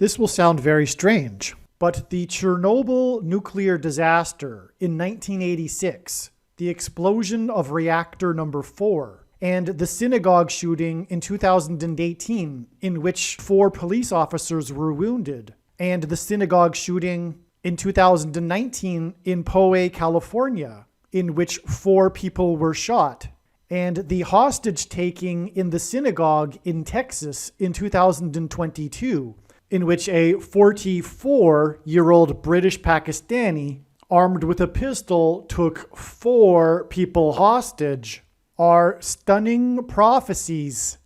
This will sound very strange, but the Chernobyl nuclear disaster in 1986, the explosion of reactor number 4, and the synagogue shooting in 2018 in which 4 police officers were wounded, and the synagogue shooting in 2019 in Poway, California, in which 4 people were shot, and the hostage-taking in the synagogue in Texas in 2022, in which a 44-year-old British Pakistani, armed with a pistol, took 4 people hostage, are stunning prophecies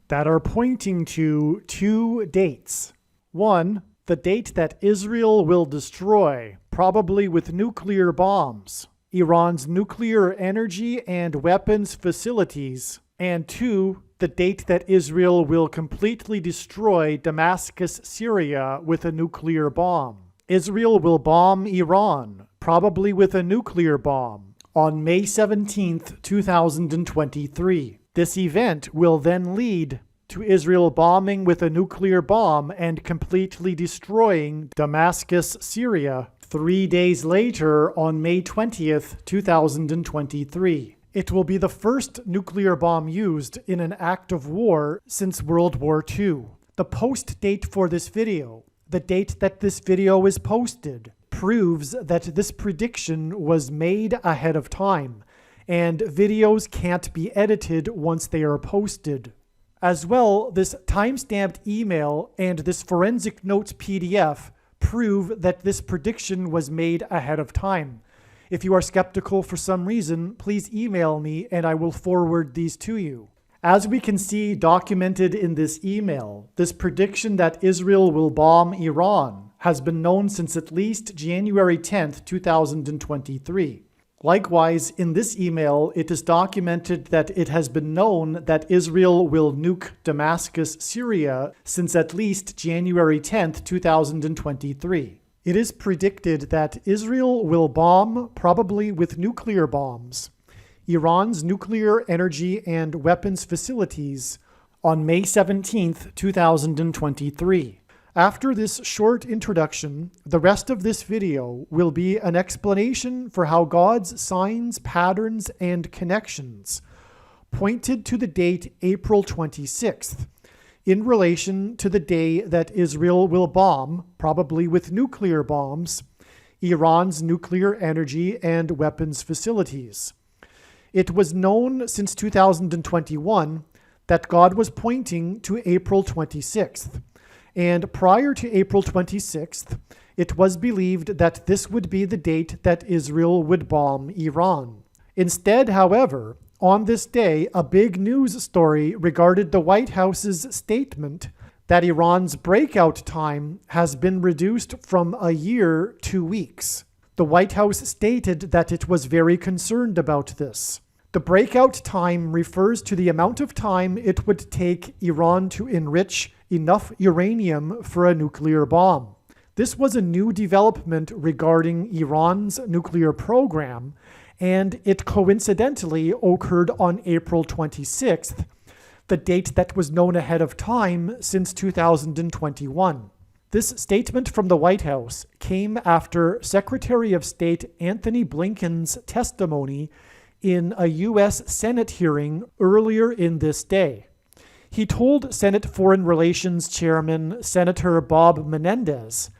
that are pointing to 2 dates. 1, the date that Israel will destroy, probably with nuclear bombs, Iran's nuclear energy and weapons facilities, and 2, the date that Israel will completely destroy Damascus, Syria with a nuclear bomb. Israel will bomb Iran, probably with a nuclear bomb, on May 17th, 2023. This event will then lead to Israel bombing with a nuclear bomb and completely destroying Damascus, Syria, 3 days later on May 20th, 2023. It will be the first nuclear bomb used in an act of war since World War II. The post date for this video, the date that this video is posted, proves that this prediction was made ahead of time, and videos can't be edited once they are posted. As well, this timestamped email and this forensic notes PDF prove that this prediction was made ahead of time. If you are skeptical for some reason, please email me and I will forward these to you. As we can see documented in this email, this prediction that Israel will bomb Iran has been known since at least January 10th, 2023. Likewise, in this email, it is documented that it has been known that Israel will nuke Damascus, Syria since at least January 10th, 2023. It is predicted that Israel will bomb, probably with nuclear bombs, Iran's nuclear energy and weapons facilities on May 17th, 2023. After this short introduction, the rest of this video will be an explanation for how God's signs, patterns, and connections pointed to the date April 26th in relation to the day that Israel will bomb, probably with nuclear bombs, Iran's nuclear energy and weapons facilities. It was known since 2021 that God was pointing to April 26th. And prior to April 26th, it was believed that this would be the date that Israel would bomb Iran. Instead, however, on this day, a big news story regarded the White House's statement that Iran's breakout time has been reduced from a year to weeks. The White House stated that it was very concerned about this. The breakout time refers to the amount of time it would take Iran to enrich enough uranium for a nuclear bomb. This was a new development regarding Iran's nuclear program, and it coincidentally occurred on April 26th, the date that was known ahead of time since 2021. This statement from the White House came after Secretary of State Anthony Blinken's testimony in a U.S. Senate hearing earlier in this day. He told Senate Foreign Relations Chairman Senator Bob Menendez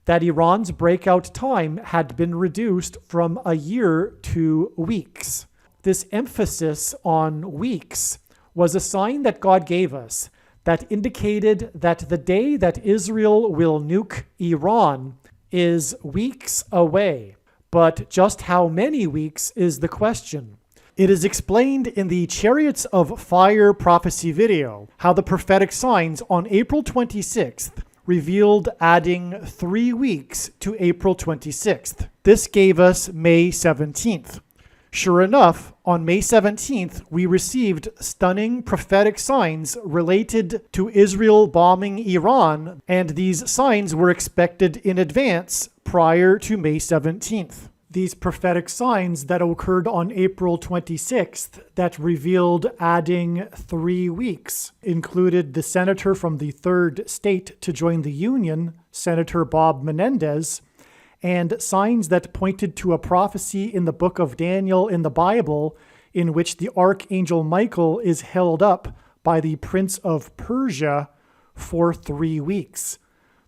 that Iran's breakout time had been reduced from a year to weeks. This emphasis on weeks was a sign that God gave us that indicated that the day that Israel will nuke Iran is weeks away. But just how many weeks is the question. It is explained in the Chariots of Fire prophecy video how the prophetic signs on April 26th revealed adding 3 weeks to April 26th. This gave us May 17th. Sure enough, on May 17th, we received stunning prophetic signs related to Israel bombing Iran, and these signs were expected in advance prior to May 17th. These prophetic signs that occurred on April 26th that revealed adding 3 weeks included the senator from the third state to join the Union, Senator Bob Menendez, and signs that pointed to a prophecy in the book of Daniel in the Bible in which the archangel Michael is held up by the Prince of Persia for 3 weeks.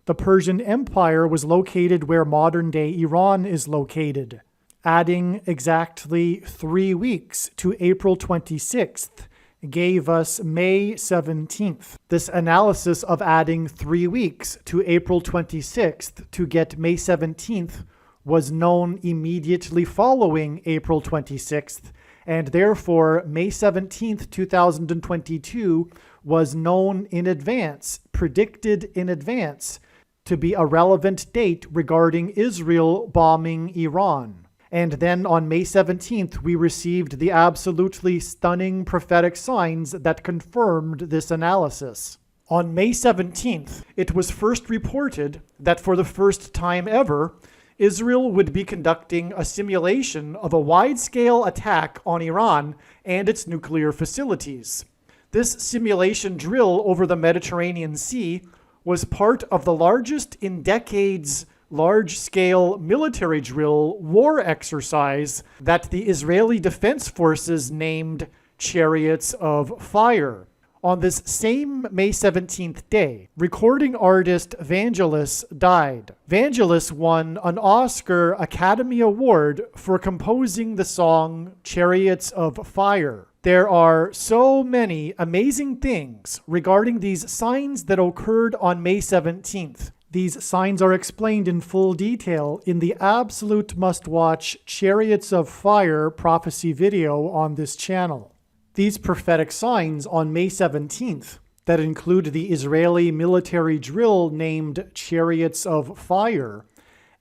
The Persian Empire was located where modern-day Iran is located. Adding exactly 3 weeks to April 26th gave us May 17th. This analysis of adding 3 weeks to April 26th to get May 17th was known immediately following April 26th, and therefore May 17th, 2022 was known in advance, predicted in advance, to be a relevant date regarding Israel bombing Iran. And then on May 17th, we received the absolutely stunning prophetic signs that confirmed this analysis. On May 17th, it was first reported that for the first time ever, Israel would be conducting a simulation of a wide-scale attack on Iran and its nuclear facilities. This simulation drill over the Mediterranean Sea was part of the largest in decades large-scale military drill war exercise that the Israeli Defense Forces named Chariots of Fire. On this same May 17th day, recording artist Vangelis died. Vangelis won an Oscar Academy Award for composing the song Chariots of Fire. There are so many amazing things regarding these signs that occurred on May 17th. These signs are explained in full detail in the absolute must-watch Chariots of Fire prophecy video on this channel. These prophetic signs on May 17th that include the Israeli military drill named Chariots of Fire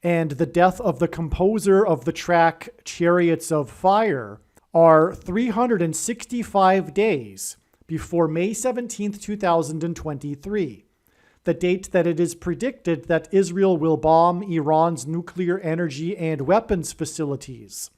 and the death of the composer of the track Chariots of Fire are 365 days before May 17th, 2023, the date that it is predicted that Israel will bomb Iran's nuclear energy and weapons facilities.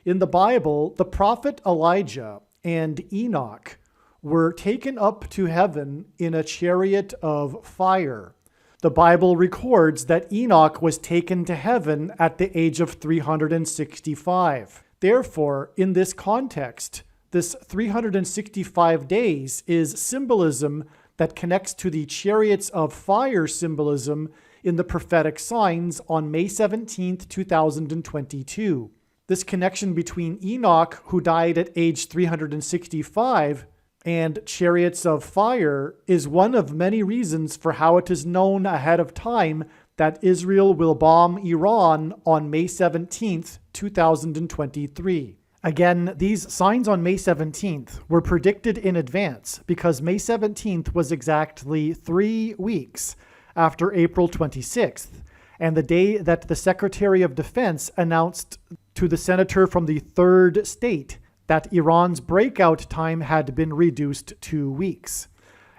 In the Bible, the prophet Elijah and Enoch were taken up to heaven in a chariot of fire. The Bible records that Enoch was taken to heaven at the age of 365. Therefore, in this context, this 365 days is symbolism that connects to the chariots of fire symbolism in the prophetic signs on May 17th, 2022. This connection between Enoch, who died at age 365, and chariots of fire is one of many reasons for how it is known ahead of time that Israel will bomb Iran on May 17th, 2023. Again, these signs on May 17th were predicted in advance because May 17th was exactly 3 weeks after April 26th, and the day that the Secretary of Defense announced to the senator from the third state that Iran's breakout time had been reduced 2 weeks.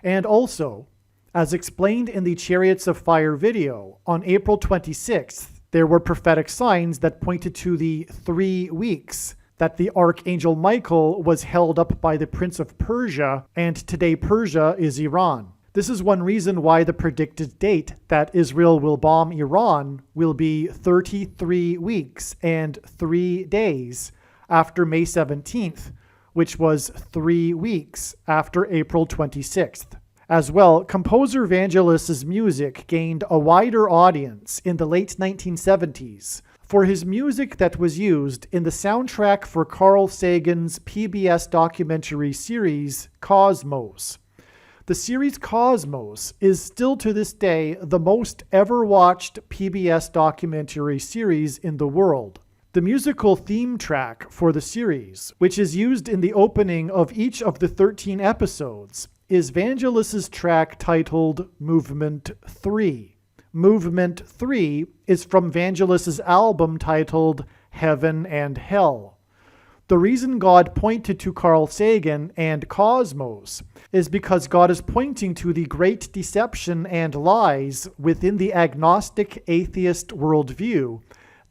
And also, as explained in the Chariots of Fire video, on April 26th, there were prophetic signs that pointed to the 3 weeks that the Archangel Michael was held up by the Prince of Persia, and today Persia is Iran. This is one reason why the predicted date that Israel will bomb Iran will be 33 weeks and 3 days after May 17th, which was 3 weeks after April 26th. As well, composer Vangelis' music gained a wider audience in the late 1970s for his music that was used in the soundtrack for Carl Sagan's PBS documentary series Cosmos. The series Cosmos is still to this day the most ever watched PBS documentary series in the world. The musical theme track for the series, which is used in the opening of each of the 13 episodes, is Vangelis' track titled Movement 3. Movement 3 is from Vangelis' album titled Heaven and Hell. The reason God pointed to Carl Sagan and Cosmos is because God is pointing to the great deception and lies within the agnostic atheist worldview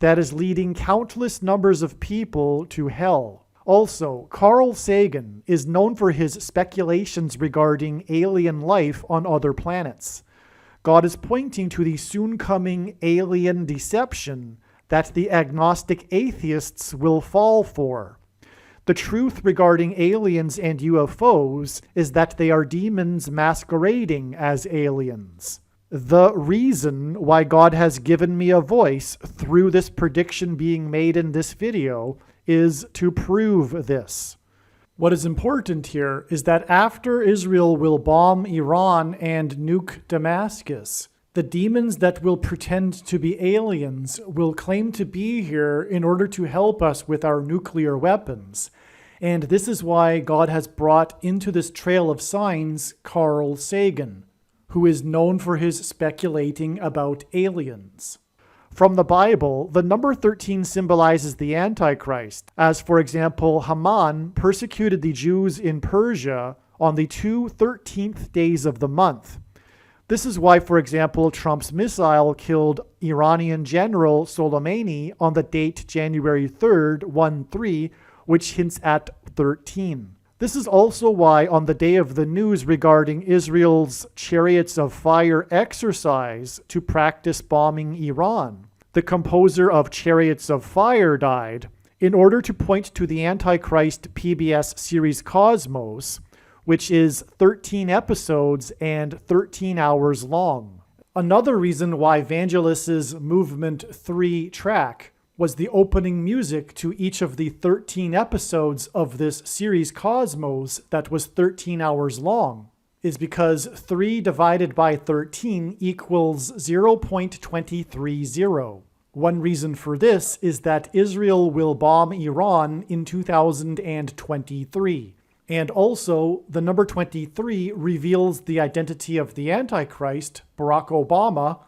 that is leading countless numbers of people to hell. Also, Carl Sagan is known for his speculations regarding alien life on other planets. God is pointing to the soon-coming alien deception that the agnostic atheists will fall for. The truth regarding aliens and UFOs is that they are demons masquerading as aliens. The reason why God has given me a voice through this prediction being made in this video is to prove this. What is important here is that after Israel will bomb Iran and nuke Damascus, the demons that will pretend to be aliens will claim to be here in order to help us with our nuclear weapons. And this is why God has brought into this trail of signs Carl Sagan, who is known for his speculating about aliens. From the Bible, the number 13 symbolizes the Antichrist, as for example, Haman persecuted the Jews in Persia on the 13th days of the month. This is why, for example, Trump's missile killed Iranian General Soleimani on the date January 3rd, 13, which hints at 13. This is also why on the day of the news regarding Israel's Chariots of Fire exercise to practice bombing Iran, the composer of Chariots of Fire died in order to point to the Antichrist PBS series Cosmos, which is 13 episodes and 13 hours long. Another reason why Vangelis's Movement 3 track was the opening music to each of the 13 episodes of this series Cosmos that was 13 hours long is because 3 divided by 13 equals 0.230. One reason for this is that Israel will bomb Iran in 2023. And also, the number 23 reveals the identity of the Antichrist, Barack Obama,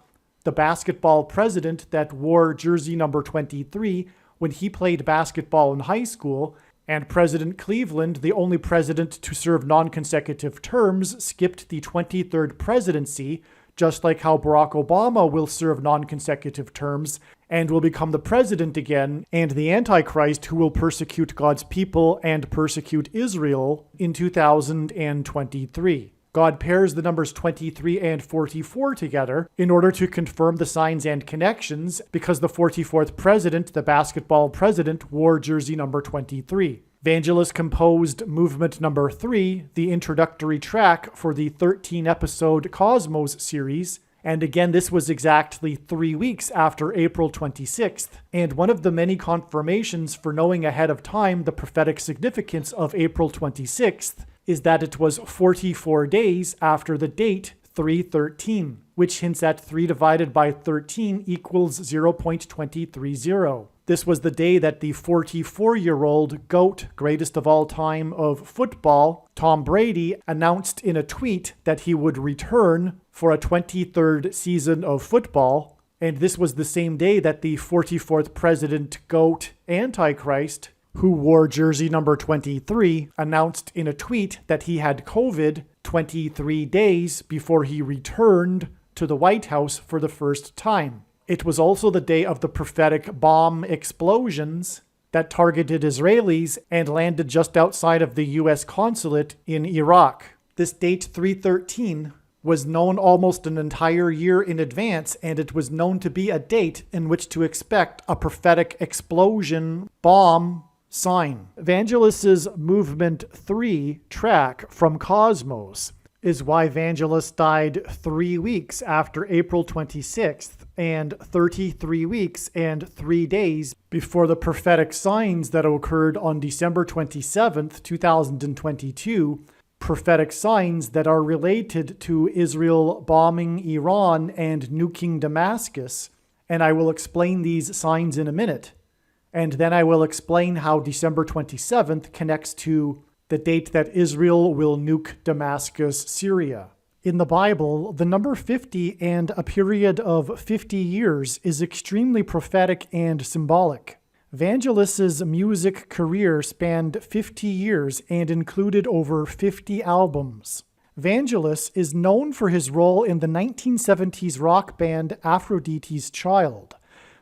the basketball president that wore jersey number 23 when he played basketball in high school, and President Cleveland, the only president to serve non-consecutive terms, skipped the 23rd presidency, just like how Barack Obama will serve non-consecutive terms and will become the president again, and the Antichrist who will persecute God's people and persecute Israel in 2023. God pairs the numbers 23 and 44 together in order to confirm the signs and connections because the 44th president, the basketball president, wore jersey number 23. Vangelis composed Movement number 3, the introductory track for the 13-episode Cosmos series, and again this was exactly 3 weeks after April 26th, and one of the many confirmations for knowing ahead of time the prophetic significance of April 26th is that it was 44 days after the date 313, which hints at 3 divided by 13 equals 0.230. This was the day that the 44-year-old GOAT, greatest of all time of football, Tom Brady, announced in a tweet that he would return for a 23rd season of football. And this was the same day that the 44th president, GOAT, Antichrist, who wore jersey number 23, announced in a tweet that he had COVID 23 days before he returned to the White House for the first time. It was also the day of the prophetic bomb explosions that targeted Israelis and landed just outside of the U.S. consulate in Iraq. This date 313 was known almost an entire year in advance, and it was known to be a date in which to expect a prophetic explosion bomb sign. Vangelis's Movement 3 track from Cosmos is why Vangelis died 3 weeks after April 26th and 33 weeks and 3 days before the prophetic signs that occurred on December 27th, 2022, prophetic signs that are related to Israel bombing Iran and nuking Damascus, and I will explain these signs in a minute. And then I will explain how December 27th connects to the date that Israel will nuke Damascus, Syria. In the Bible, the number 50 and a period of 50 years is extremely prophetic and symbolic. Vangelis's music career spanned 50 years and included over 50 albums. Vangelis is known for his role in the 1970s rock band Aphrodite's Child.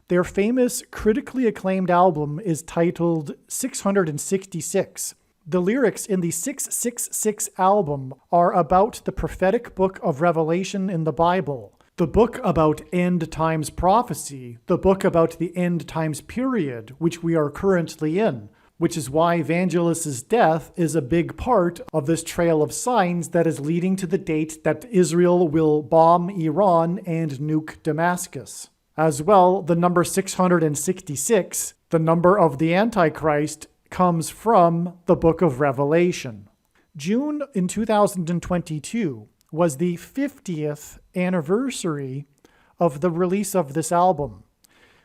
Their famous, critically acclaimed album is titled 666. The lyrics in the 666 album are about the prophetic book of Revelation in the Bible, the book about end times prophecy, the book about the end times period, which we are currently in, which is why Evangelist's death is a big part of this trail of signs that is leading to the date that Israel will bomb Iran and nuke Damascus. As well, the number 666, the number of the Antichrist, comes from the book of Revelation. June in 2022 was the 50th anniversary of the release of this album.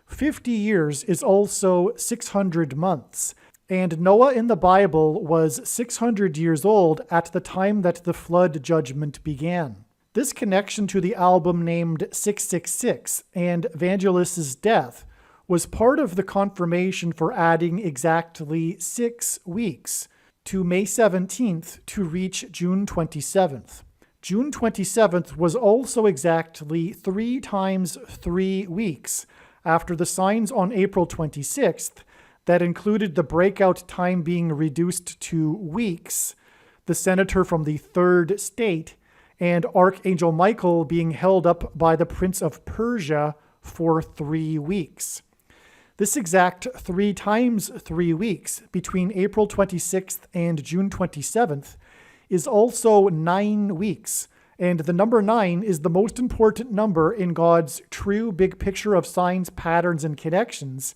50 years is also 600 months, and Noah in the Bible was 600 years old at the time that the flood judgment began. This connection to the album named 666 and Evangelist's death was part of the confirmation for adding exactly 6 weeks to May 17th to reach June 27th. June 27th was also exactly 3 times 3 weeks after the signs on April 26th that included the breakout time being reduced to weeks, the senator from the 3rd state, and Archangel Michael being held up by the Prince of Persia for 3 weeks. This exact 3 times 3 weeks between April 26th and June 27th is also 9 weeks, and the number 9 is the most important number in God's true big picture of signs, patterns, and connections,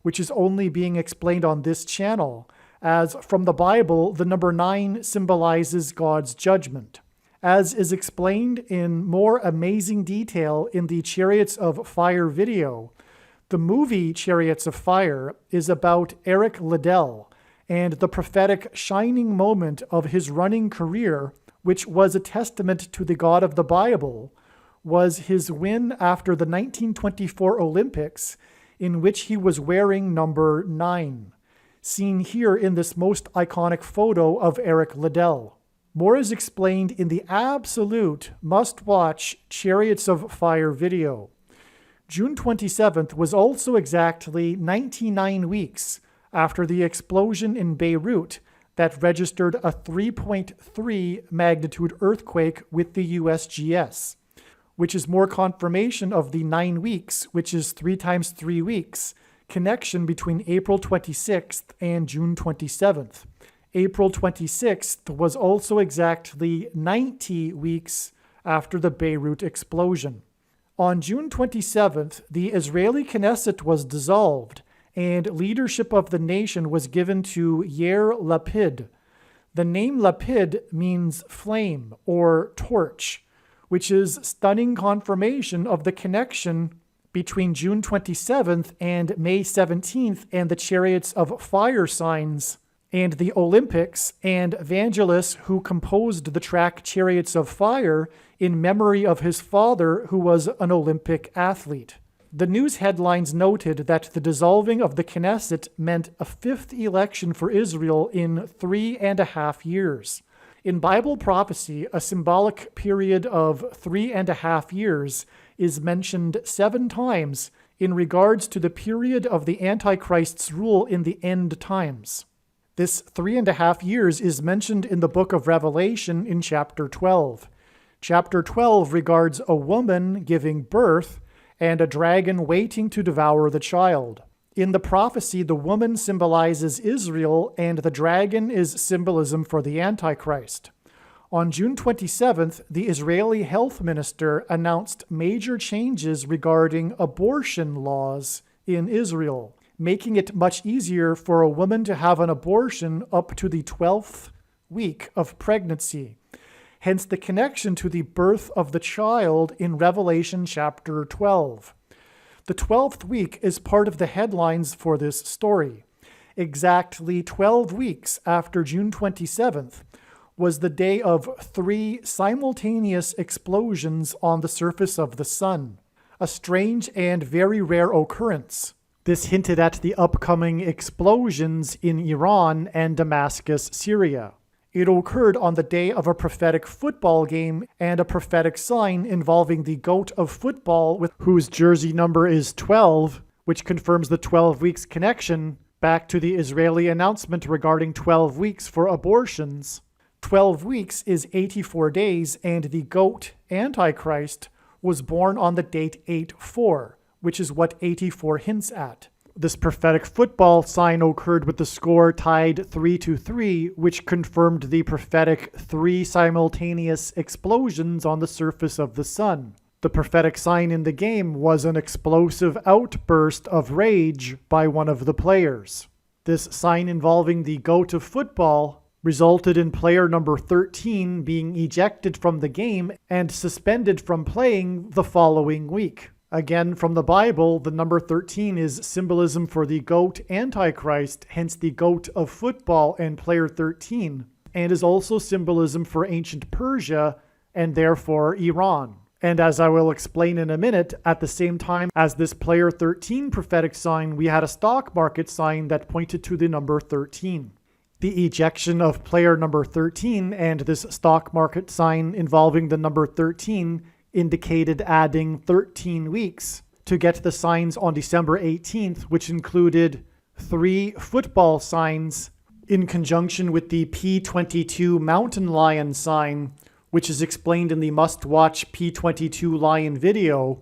which is only being explained on this channel, as from the Bible, the number 9 symbolizes God's judgment. As is explained in more amazing detail in the Chariots of Fire video, the movie Chariots of Fire is about Eric Liddell and the prophetic shining moment of his running career, which was a testament to the God of the Bible, was his win after the 1924 Olympics, in which he was wearing number 9, seen here in this most iconic photo of Eric Liddell. More is explained in the absolute must-watch Chariots of Fire video. June 27th was also exactly 99 weeks after the explosion in Beirut that registered a 3.3 magnitude earthquake with the USGS, which is more confirmation of the 9 weeks, which is 3 times 3 weeks, connection between April 26th and June 27th. April 26th was also exactly 90 weeks after the Beirut explosion. On June 27th, the Israeli Knesset was dissolved, and leadership of the nation was given to Yair Lapid. The name Lapid means flame or torch, which is stunning confirmation of the connection between June 27th and May 17th and the Chariots of Fire signs and the Olympics and Evangelist who composed the track Chariots of Fire in memory of his father who was an Olympic athlete. The news headlines noted that the dissolving of the Knesset meant a 5th election for Israel in 3.5 years. In Bible prophecy, a symbolic period of 3.5 years is mentioned 7 times in regards to the period of the Antichrist's rule in the end times. This 3.5 years is mentioned in the book of Revelation in chapter 12. Chapter 12 regards a woman giving birth and a dragon waiting to devour the child. In the prophecy, the woman symbolizes Israel and the dragon is symbolism for the Antichrist. On June 27th, the Israeli health minister announced major changes regarding abortion laws in Israel, making it much easier for a woman to have an abortion up to the 12th week of pregnancy. Hence the connection to the birth of the child in Revelation chapter 12. The 12th week is part of the headlines for this story. Exactly 12 weeks after June 27th was the day of 3 simultaneous explosions on the surface of the sun, a strange and very rare occurrence. This hinted at the upcoming explosions in Iran and Damascus, Syria. It occurred on the day of a prophetic football game and a prophetic sign involving the GOAT of football, whose jersey number is 12, which confirms the 12 weeks connection back to the Israeli announcement regarding 12 weeks for abortions. 12 weeks is 84 days, and the goat, Antichrist, was born on the date 8/4, which is what 84 hints at. This prophetic football sign occurred with the score tied 3-3, which confirmed the prophetic 3 simultaneous explosions on the surface of the sun. The prophetic sign in the game was an explosive outburst of rage by one of the players. This sign involving the goat of football resulted in player number 13 being ejected from the game and suspended from playing the following week. Again, from the Bible, the number 13 is symbolism for the goat Antichrist, hence the goat of football and player 13, and is also symbolism for ancient Persia and therefore Iran. And as I will explain in a minute, at the same time as this player 13 prophetic sign, we had a stock market sign that pointed to the number 13. The ejection of player number 13 and this stock market sign involving the number 13 indicated adding 13 weeks to get the signs on December 18th, which included 3 football signs in conjunction with the P22 mountain lion sign, which is explained in the must-watch P22 lion video.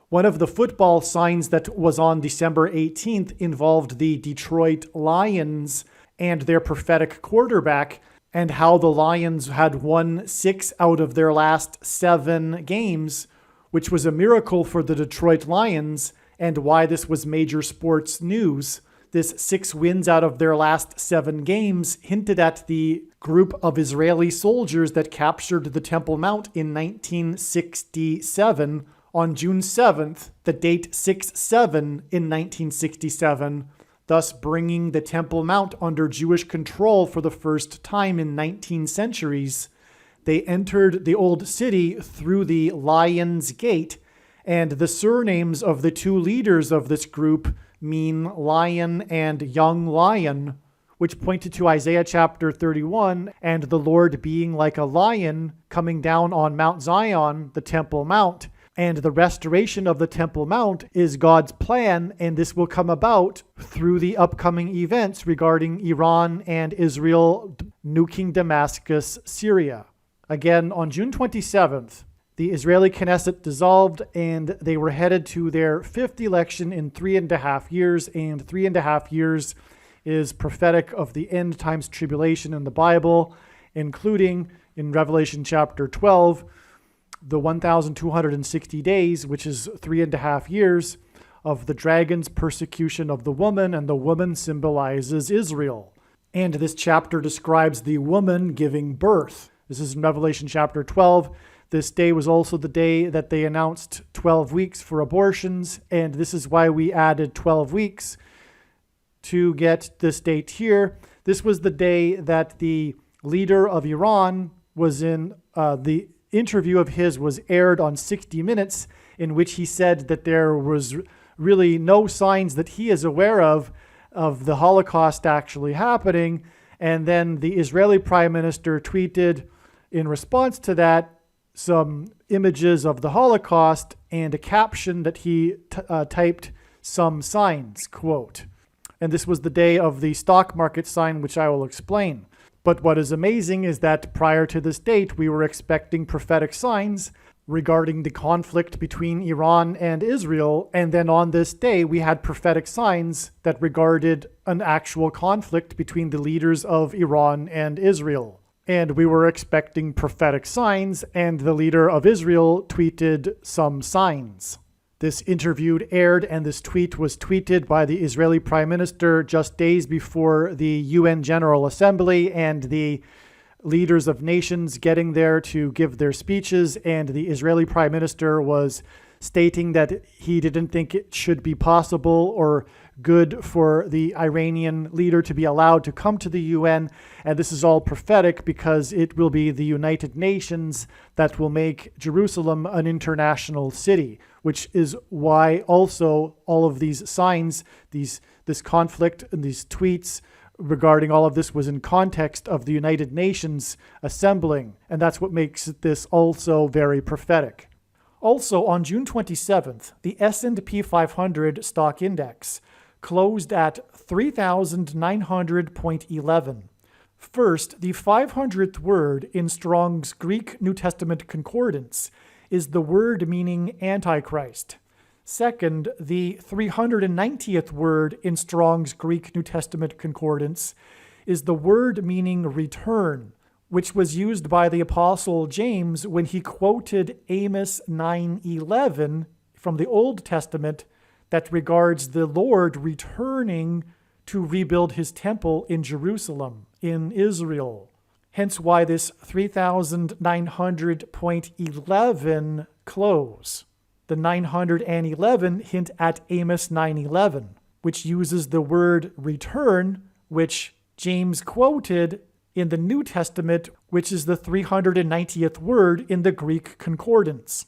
One of the football signs that was on December 18th involved the Detroit Lions and their prophetic quarterback, and how the Lions had won 6 out of their last 7 games, which was a miracle for the Detroit Lions, and why this was major sports news. This 6 wins out of their last 7 games hinted at the group of Israeli soldiers that captured the Temple Mount in 1967 on June 7th, the date 6/7 in 1967, thus bringing the Temple Mount under Jewish control for the first time in 19 centuries. They entered the old city through the Lion's Gate, and the surnames of the 2 leaders of this group mean lion and young lion, which pointed to Isaiah chapter 31 and the Lord being like a lion coming down on Mount Zion, the Temple Mount. And the restoration of the Temple Mount is God's plan, and this will come about through the upcoming events regarding Iran and Israel nuking Damascus, Syria. Again, on June 27th, the Israeli Knesset dissolved, and they were headed to their 5th election in 3.5 years, and 3.5 years is prophetic of the end times tribulation in the Bible, including in Revelation chapter 12, the 1,260 days, which is 3.5 years, of the dragon's persecution of the woman, and the woman symbolizes Israel. And this chapter describes the woman giving birth. This is in Revelation chapter 12. This day was also the day that they announced 12 weeks for abortions, and this is why we added 12 weeks to get this date here. This was the day that the leader of Iran was in the interview of his was aired on 60 Minutes, in which he said that there was really no signs that he is aware of the Holocaust actually happening. And then the Israeli Prime Minister tweeted in response to that some images of the Holocaust and a caption that he typed some signs, quote. And this was the day of the stock market sign, which I will explain. But what is amazing is that prior to this date, we were expecting prophetic signs regarding the conflict between Iran and Israel. And then on this day, we had prophetic signs that regarded an actual conflict between the leaders of Iran and Israel. And we were expecting prophetic signs, and the leader of Israel tweeted some signs. This interview aired, and this tweet was tweeted by the Israeli Prime Minister just days before the UN General Assembly and the leaders of nations getting there to give their speeches. And the Israeli Prime Minister was stating that he didn't think it should be possible or good for the Iranian leader to be allowed to come to the UN. And this is all prophetic because it will be the United Nations that will make Jerusalem an international city, which is why also all of these signs, this conflict and these tweets regarding all of this was in context of the United Nations assembling. And that's what makes this also very prophetic. Also, on June 27th, the S&P 500 stock index closed at 3,900.11. First, the 500th word in Strong's Greek New Testament Concordance is the word meaning Antichrist. Second, the 390th word in Strong's Greek New Testament Concordance is the word meaning return, which was used by the Apostle James when he quoted Amos 9:11 from the Old Testament that regards the Lord returning to rebuild his temple in Jerusalem, in Israel. Hence why this 3,900.11 close. The 911 hint at Amos 9:11, which uses the word return, which James quoted in the New Testament, which is the 390th word in the Greek Concordance.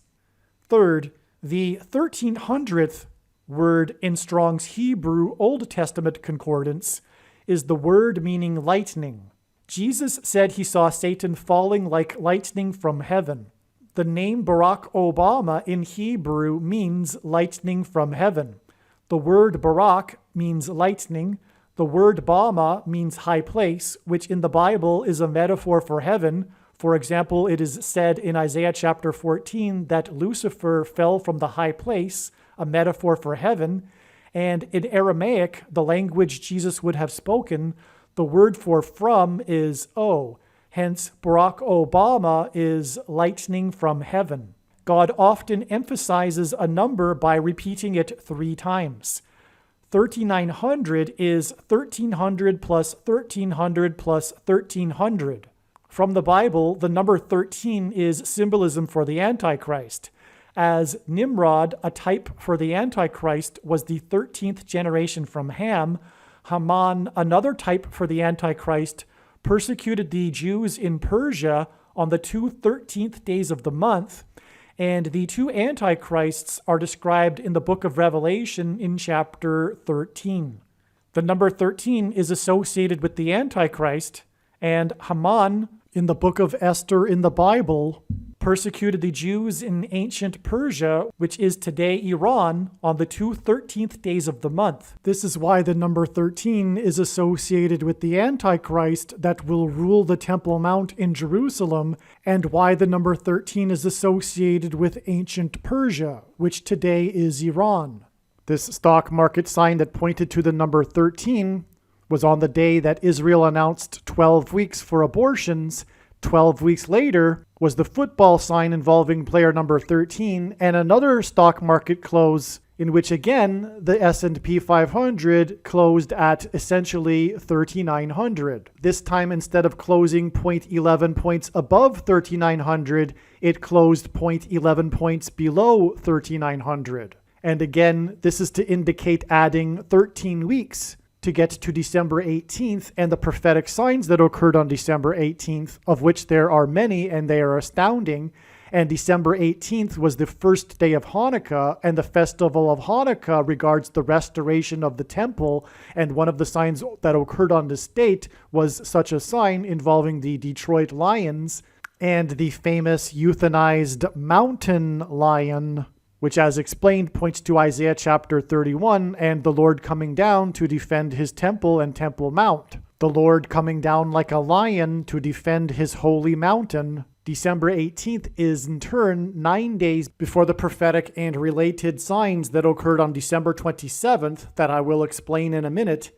Third, the 1300th word in Strong's Hebrew Old Testament Concordance is the word meaning lightning. Jesus said he saw Satan falling like lightning from heaven. The name Barack Obama in Hebrew means lightning from heaven. The word Barack means lightning. The word Bama means high place, which in the Bible is a metaphor for heaven. For example, it is said in Isaiah chapter 14 that Lucifer fell from the high place, a metaphor for heaven. And in Aramaic, the language Jesus would have spoken, the word for from is O. Hence, Barack Obama is lightning from heaven. God often emphasizes a number by repeating it 3 times. 3,900 is 1,300 plus 1,300 plus 1,300. From the Bible, the number 13 is symbolism for the Antichrist, as Nimrod, a type for the Antichrist, was the 13th generation from Ham. Haman, another type for the Antichrist, persecuted the Jews in Persia on the 2 13th days of the month, and the 2 antichrists are described in the book of Revelation in chapter 13. The number 13 is associated with the Antichrist, and Haman, in the book of Esther in the Bible, persecuted the Jews in ancient Persia, which is today Iran, on the 2 13th days of the month. This is why the number 13 is associated with the Antichrist that will rule the Temple Mount in Jerusalem, and why the number 13 is associated with ancient Persia, which today is Iran. This stock market sign that pointed to the number 13 was on the day that Israel announced 12 weeks for abortions. 12 weeks later was the football sign involving player number 13, and another stock market close in which again the S&P 500 closed at essentially 3,900. This time, instead of closing 0.11 points above 3,900, it closed 0.11 points below 3,900. And again, this is to indicate adding 13 weeks to get to December 18th and the prophetic signs that occurred on December 18th, of which there are many and they are astounding. And December 18th was the first day of Hanukkah, and the festival of Hanukkah regards the restoration of the temple, and one of the signs that occurred on this date was such a sign involving the Detroit Lions and the famous euthanized mountain lion, which, as explained, points to Isaiah chapter 31 and the Lord coming down to defend his temple and Temple Mount. The Lord coming down like a lion to defend his holy mountain. December 18th is in turn 9 days before the prophetic and related signs that occurred on December 27th that I will explain in a minute.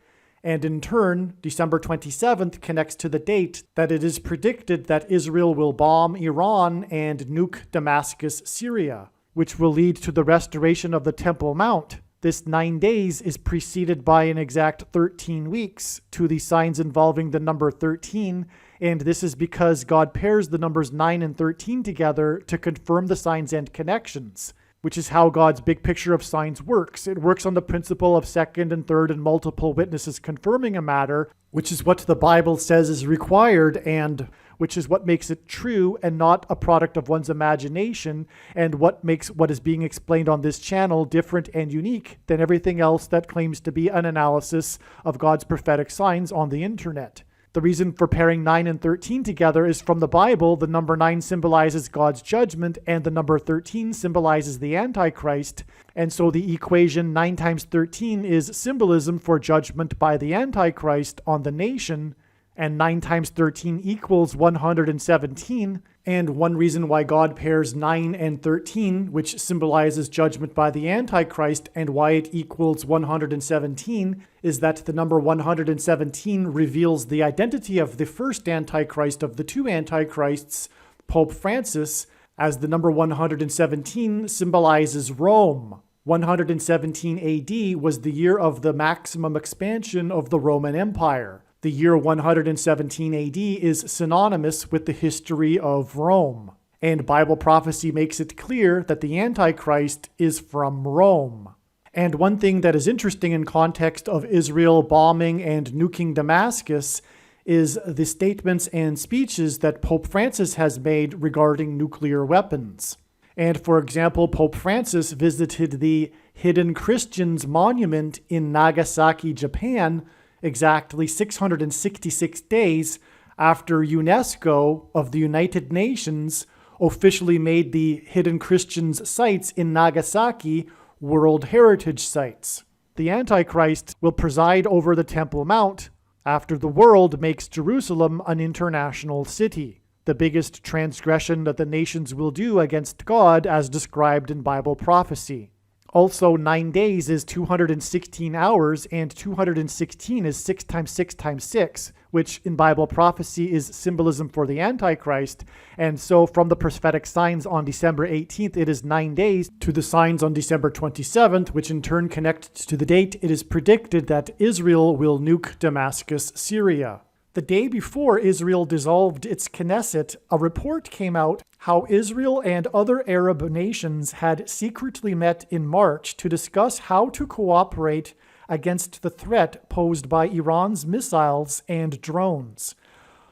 And in turn, December 27th connects to the date that it is predicted that Israel will bomb Iran and nuke Damascus, Syria, which will lead to the restoration of the Temple Mount. This 9 days is preceded by an exact 13 weeks to the signs involving the number 13, and this is because God pairs the numbers 9 and 13 together to confirm the signs and connections, which is how God's big picture of signs works. It works on the principle of second and third and multiple witnesses confirming a matter, which is what the Bible says is required, and which is what makes it true and not a product of one's imagination, and what makes what is being explained on this channel different and unique than everything else that claims to be an analysis of God's prophetic signs on the internet. The reason for pairing 9 and 13 together is from the Bible. The number 9 symbolizes God's judgment, and the number 13 symbolizes the Antichrist. And so the equation 9 times 13 is symbolism for judgment by the Antichrist on the nation, and 9 times 13 equals 117. And one reason why God pairs 9 and 13, which symbolizes judgment by the Antichrist, and why it equals 117, is that the number 117 reveals the identity of the first Antichrist of the two Antichrists, Pope Francis, as the number 117 symbolizes Rome. 117 AD was the year of the maximum expansion of the Roman Empire. The year 117 AD is synonymous with the history of Rome, and Bible prophecy makes it clear that the Antichrist is from Rome. And one thing that is interesting in context of Israel bombing and nuking Damascus is the statements and speeches that Pope Francis has made regarding nuclear weapons. And for example, Pope Francis visited the Hidden Christians Monument in Nagasaki, Japan, exactly 666 days after UNESCO of the United Nations officially made the Hidden Christians sites in Nagasaki World Heritage Sites. The Antichrist will preside over the Temple Mount after the world makes Jerusalem an international city, the biggest transgression that the nations will do against God as described in Bible prophecy. Also, 9 days is 216 hours, and 216 is 6 times 6 times 6, which in Bible prophecy is symbolism for the Antichrist. And so from the prophetic signs on December 18th, it is 9 days to the signs on December 27th, which in turn connects to the date it is predicted that Israel will nuke Damascus, Syria. The day before Israel dissolved its Knesset, a report came out how Israel and other Arab nations had secretly met in March to discuss how to cooperate against the threat posed by Iran's missiles and drones.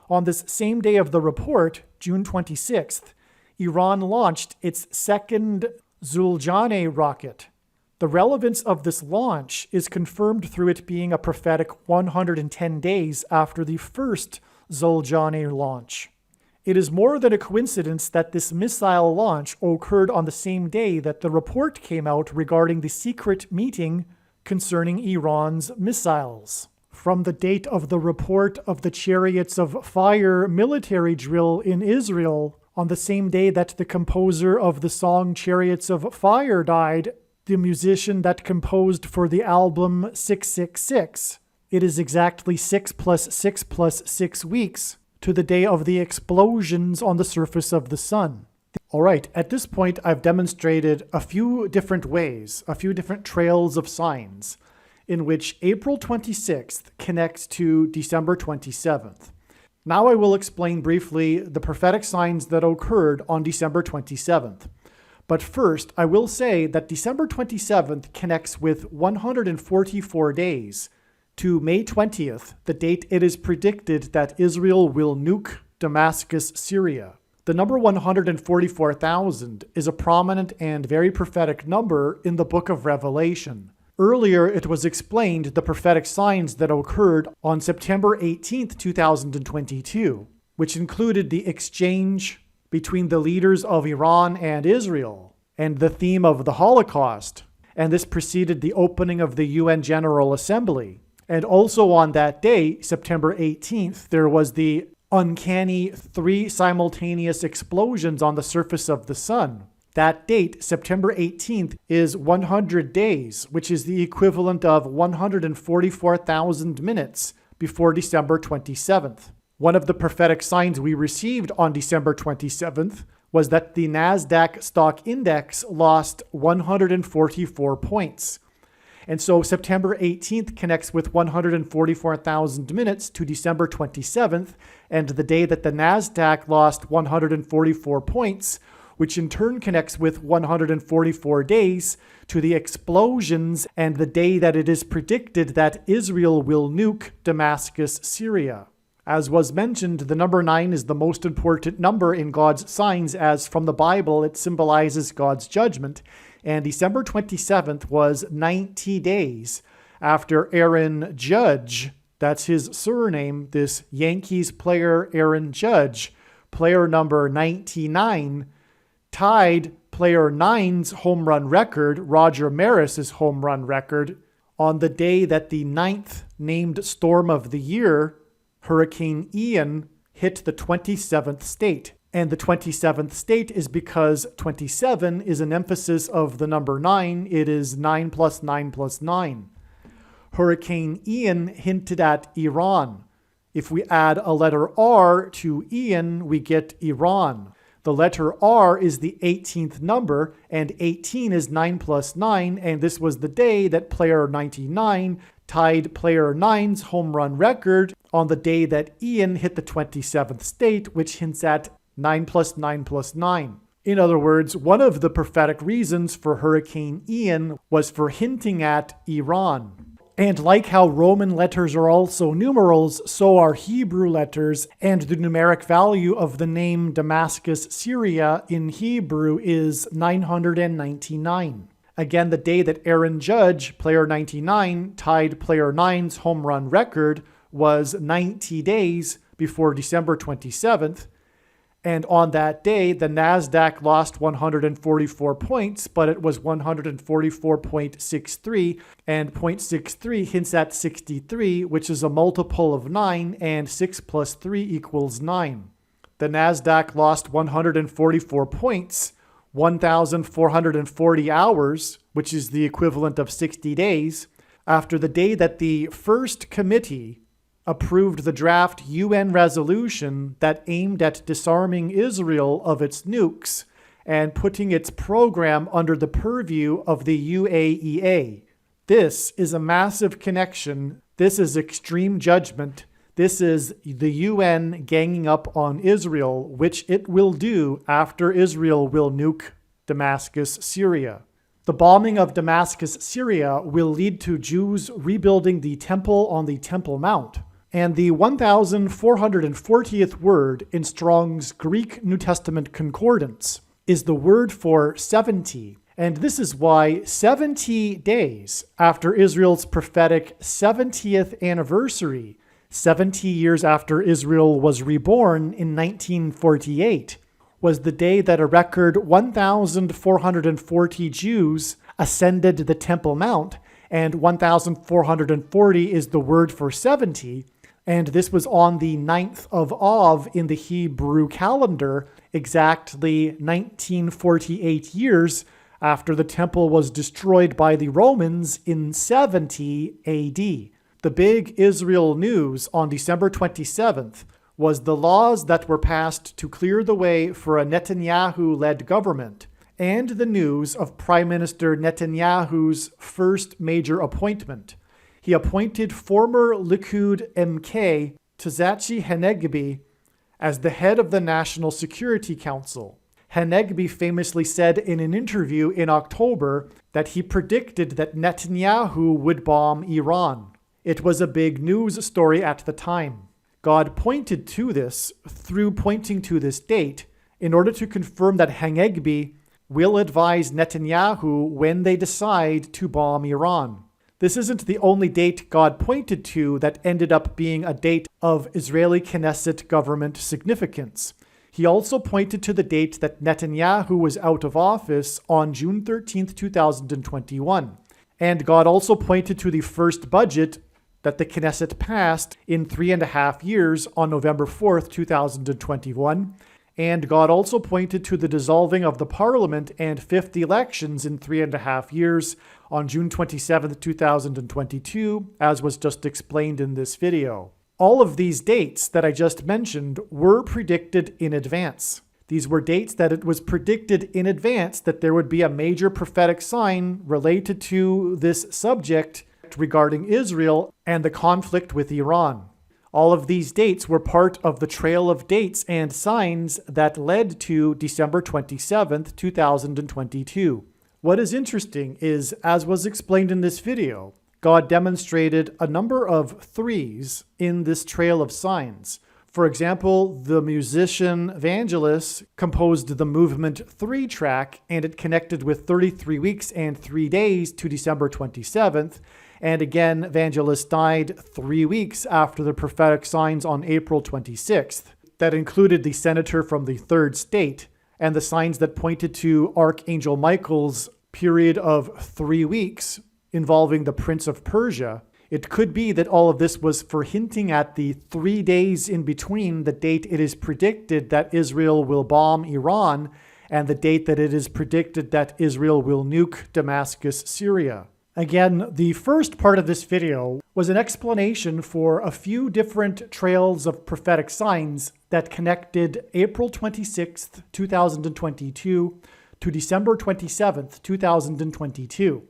On this same day of the report, June 26th, Iran launched its second Zuljaneh rocket. The relevance of this launch is confirmed through it being a prophetic 110 days after the first Zuljaneh launch. It is more than a coincidence that this missile launch occurred on the same day that the report came out regarding the secret meeting concerning Iran's missiles. From the date of the report of the Chariots of Fire military drill in Israel, on the same day that the composer of the song Chariots of Fire died, the musician that composed for the album 666. It is exactly 6 plus 6 plus 6 weeks to the day of the explosions on the surface of the sun. All right, at this point, I've demonstrated a few different ways, a few different trails of signs in which April 26th connects to December 27th. Now I will explain briefly the prophetic signs that occurred on December 27th. But first, I will say that December 27th connects with 144 days to May 20th, the date it is predicted that Israel will nuke Damascus, Syria. The number 144,000 is a prominent and very prophetic number in the book of Revelation. Earlier, it was explained the prophetic signs that occurred on September 18th, 2022, which included the exchange between the leaders of Iran and Israel, and the theme of the Holocaust, and this preceded the opening of the UN General Assembly. And also on that day, September 18th, there was the uncanny 3 simultaneous explosions on the surface of the sun. That date, September 18th, is 100 days, which is the equivalent of 144,000 minutes before December 27th. One of the prophetic signs we received on December 27th was that the NASDAQ stock index lost 144 points. And so September 18th connects with 144,000 minutes to December 27th, and the day that the NASDAQ lost 144 points, which in turn connects with 144 days to the explosions and the day that it is predicted that Israel will nuke Damascus, Syria. As was mentioned, the number 9 is the most important number in God's signs, as from the Bible it symbolizes God's judgment. And December 27th was 90 days after Aaron Judge That's his surname, this Yankees player Aaron Judge, player number 99, tied player 9's home run record, Roger Maris's home run record, on the day that the 9th named storm of the year, Hurricane Ian, hit the 27th state. And the 27th state is because 27 is an emphasis of the number 9. It is 9 plus 9 plus 9. Hurricane Ian hinted at Iran. If we add a letter R to Ian, we get Iran. The letter R is the 18th number, and 18 is 9 plus 9, and this was the day that player 99 tied player 9's home run record on the day that Ian hit the 27th state, which hints at 9 plus 9 plus 9. In other words, one of the prophetic reasons for Hurricane Ian was for hinting at Iran. And like how Roman letters are also numerals, so are Hebrew letters, and the numeric value of the name Damascus, Syria in Hebrew is 999. Again, the day that Aaron Judge, player 99, tied player 9's home run record was 90 days before December 27th. And on that day, the NASDAQ lost 144 points, but it was 144.63, and 0.63 hints at 63, which is a multiple of 9, and 6 plus 3 equals 9. The NASDAQ lost 144 points, 1,440 hours, which is the equivalent of 60 days, after the day that the first committee approved the draft UN resolution that aimed at disarming Israel of its nukes and putting its program under the purview of the UAEA. This is a massive connection. This is extreme judgment. This is the UN ganging up on Israel, which it will do after Israel will nuke Damascus, Syria. The bombing of Damascus, Syria will lead to Jews rebuilding the temple on the Temple Mount. And the 1440th word in Strong's Greek New Testament Concordance is the word for 70. And this is why 70 days after Israel's prophetic 70th anniversary, 70 years after Israel was reborn in 1948, was the day that a record 1,440 Jews ascended the Temple Mount, and 1,440 is the word for 70. And this was on the 9th of Av in the Hebrew calendar, exactly 1948 years after the temple was destroyed by the Romans in 70 AD. The big Israel news on December 27th was the laws that were passed to clear the way for a Netanyahu-led government, and the news of Prime Minister Netanyahu's first major appointment. He appointed former Likud MK Tzachi Hanegbi as the head of the National Security Council. Hanegbi famously said in an interview in October that he predicted that Netanyahu would bomb Iran. It was a big news story at the time. God pointed to this through pointing to this date in order to confirm that Hanegbi will advise Netanyahu when they decide to bomb Iran. This isn't the only date God pointed to that ended up being a date of Israeli Knesset government significance. He also pointed to the date that Netanyahu was out of office on June 13, 2021. And God also pointed to the first budget that the Knesset passed in 3.5 years on November 4th, 2021. And God also pointed to the dissolving of the parliament and fifth elections in 3.5 years on June 27, 2022, as was just explained in this video. All of these dates that I just mentioned were predicted in advance. These were dates that it was predicted in advance that there would be a major prophetic sign related to this subject regarding Israel and the conflict with Iran. All of these dates were part of the trail of dates and signs that led to December 27th, 2022. What is interesting is, as was explained in this video, God demonstrated a number of threes in this trail of signs. For example, the musician Vangelis composed the Movement 3 track, and it connected with 33 weeks and 3 days to December 27th. And again, Evangelist died 3 weeks after the prophetic signs on April 26th. That included the senator from the third state and the signs that pointed to Archangel Michael's period of 3 weeks involving the Prince of Persia. It could be that all of this was for hinting at the 3 days in between the date it is predicted that Israel will bomb Iran and the date that it is predicted that Israel will nuke Damascus, Syria. Again, the first part of this video was an explanation for a few different trails of prophetic signs that connected April 26th, 2022 to December 27th, 2022.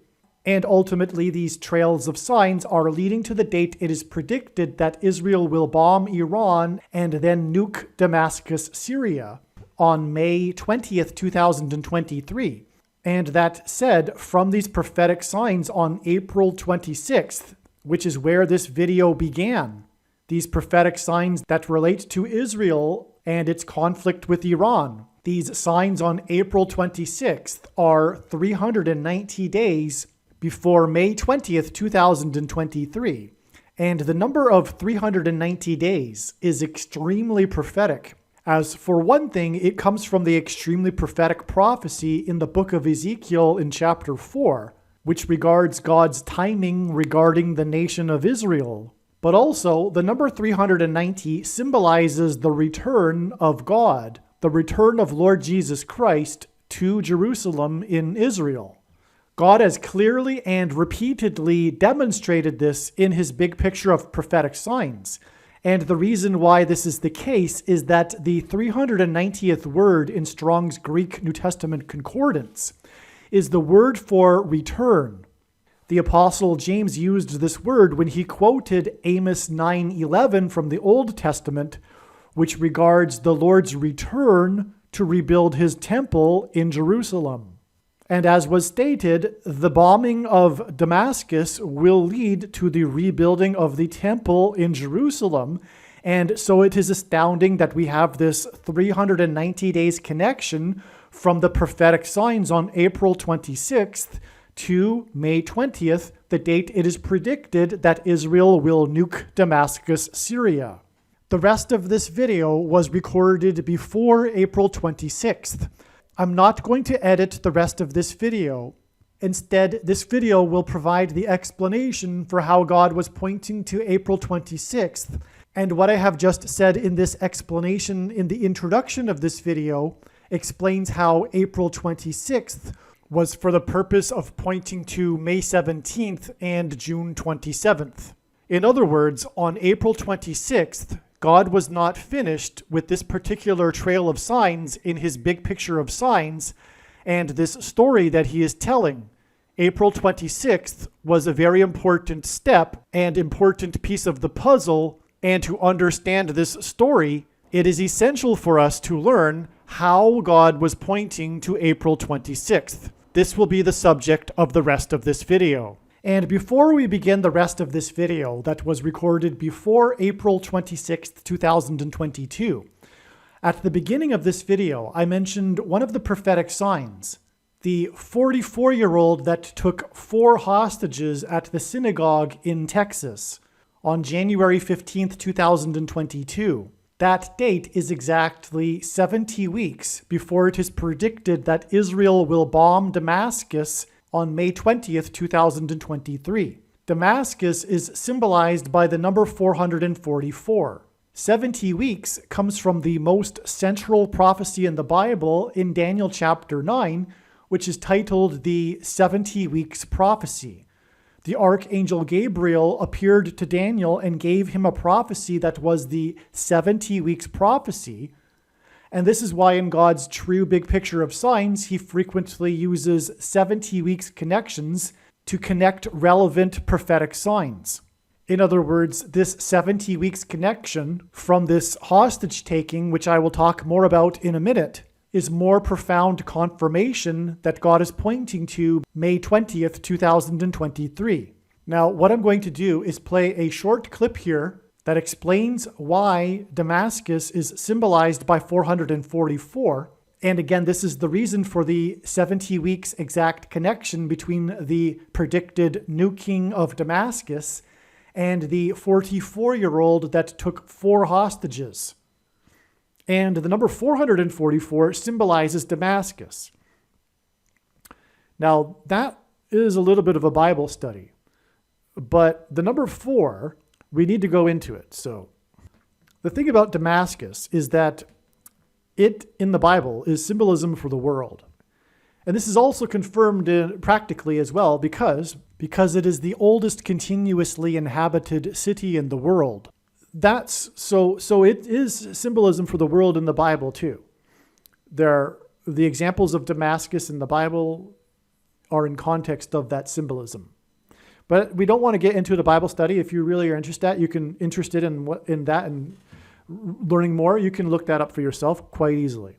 And ultimately, these trails of signs are leading to the date it is predicted that Israel will bomb Iran and then nuke Damascus, Syria on May 20th, 2023. And that said, from these prophetic signs on April 26th, which is where this video began, these prophetic signs that relate to Israel and its conflict with Iran, these signs on April 26th are 390 days before May 20th, 2023. And the number of 390 days is extremely prophetic. As for one thing, it comes from the extremely prophetic prophecy in the book of Ezekiel in chapter 4, which regards God's timing regarding the nation of Israel. But also, the number 390 symbolizes the return of God, the return of Lord Jesus Christ to Jerusalem in Israel. God has clearly and repeatedly demonstrated this in his big picture of prophetic signs. And the reason why this is the case is that the 390th word in Strong's Greek New Testament Concordance is the word for return. The Apostle James used this word when he quoted Amos 9:11 from the Old Testament, which regards the Lord's return to rebuild his temple in Jerusalem. And as was stated, the bombing of Damascus will lead to the rebuilding of the temple in Jerusalem. And so it is astounding that we have this 390 days connection from the prophetic signs on April 26th to May 20th, the date it is predicted that Israel will nuke Damascus, Syria. The rest of this video was recorded before April 26th. I'm not going to edit the rest of this video. Instead, this video will provide the explanation for how God was pointing to April 26th. And what I have just said in this explanation in the introduction of this video explains how April 26th was for the purpose of pointing to May 17th and June 27th. In other words, on April 26th, God was not finished with this particular trail of signs in his big picture of signs and this story that he is telling. April 26th was a very important step and important piece of the puzzle, and to understand this story, it is essential for us to learn how God was pointing to April 26th. This will be the subject of the rest of this video. And before we begin the rest of this video that was recorded before April 26th, 2022, at the beginning of this video, I mentioned one of the prophetic signs, the 44-year-old that took 4 hostages at the synagogue in Texas on January 15th, 2022. That date is exactly 70 weeks before it is predicted that Israel will bomb Damascus on May 20th, 2023. Damascus is symbolized by the number 444. 70 weeks comes from the most central prophecy in the Bible in Daniel chapter 9, which is titled the 70 Weeks Prophecy. The Archangel Gabriel appeared to Daniel and gave him a prophecy that was the 70 Weeks Prophecy. And this is why in God's true big picture of signs, he frequently uses 70 weeks connections to connect relevant prophetic signs. In other words, this 70 weeks connection from this hostage taking, which I will talk more about in a minute, is more profound confirmation that God is pointing to May 20th, 2023. Now, what I'm going to do is play a short clip here that explains why Damascus is symbolized by 444, And again, this is the reason for the 70 weeks exact connection between the predicted nuking of Damascus and the 44-year-old that took 4 hostages. And the number 444 symbolizes Damascus. Now, that is a little bit of a Bible study. But the number 4, we need to go into it. So the thing about Damascus is that it, in the Bible, is symbolism for the world. And this is also confirmed practically as well because it is the oldest continuously inhabited city in the world. So it is symbolism for the world in the Bible too. The examples of Damascus in the Bible are in context of that symbolism. But we don't want to get into the Bible study. If you really are interested in that and learning more, you can look that up for yourself quite easily.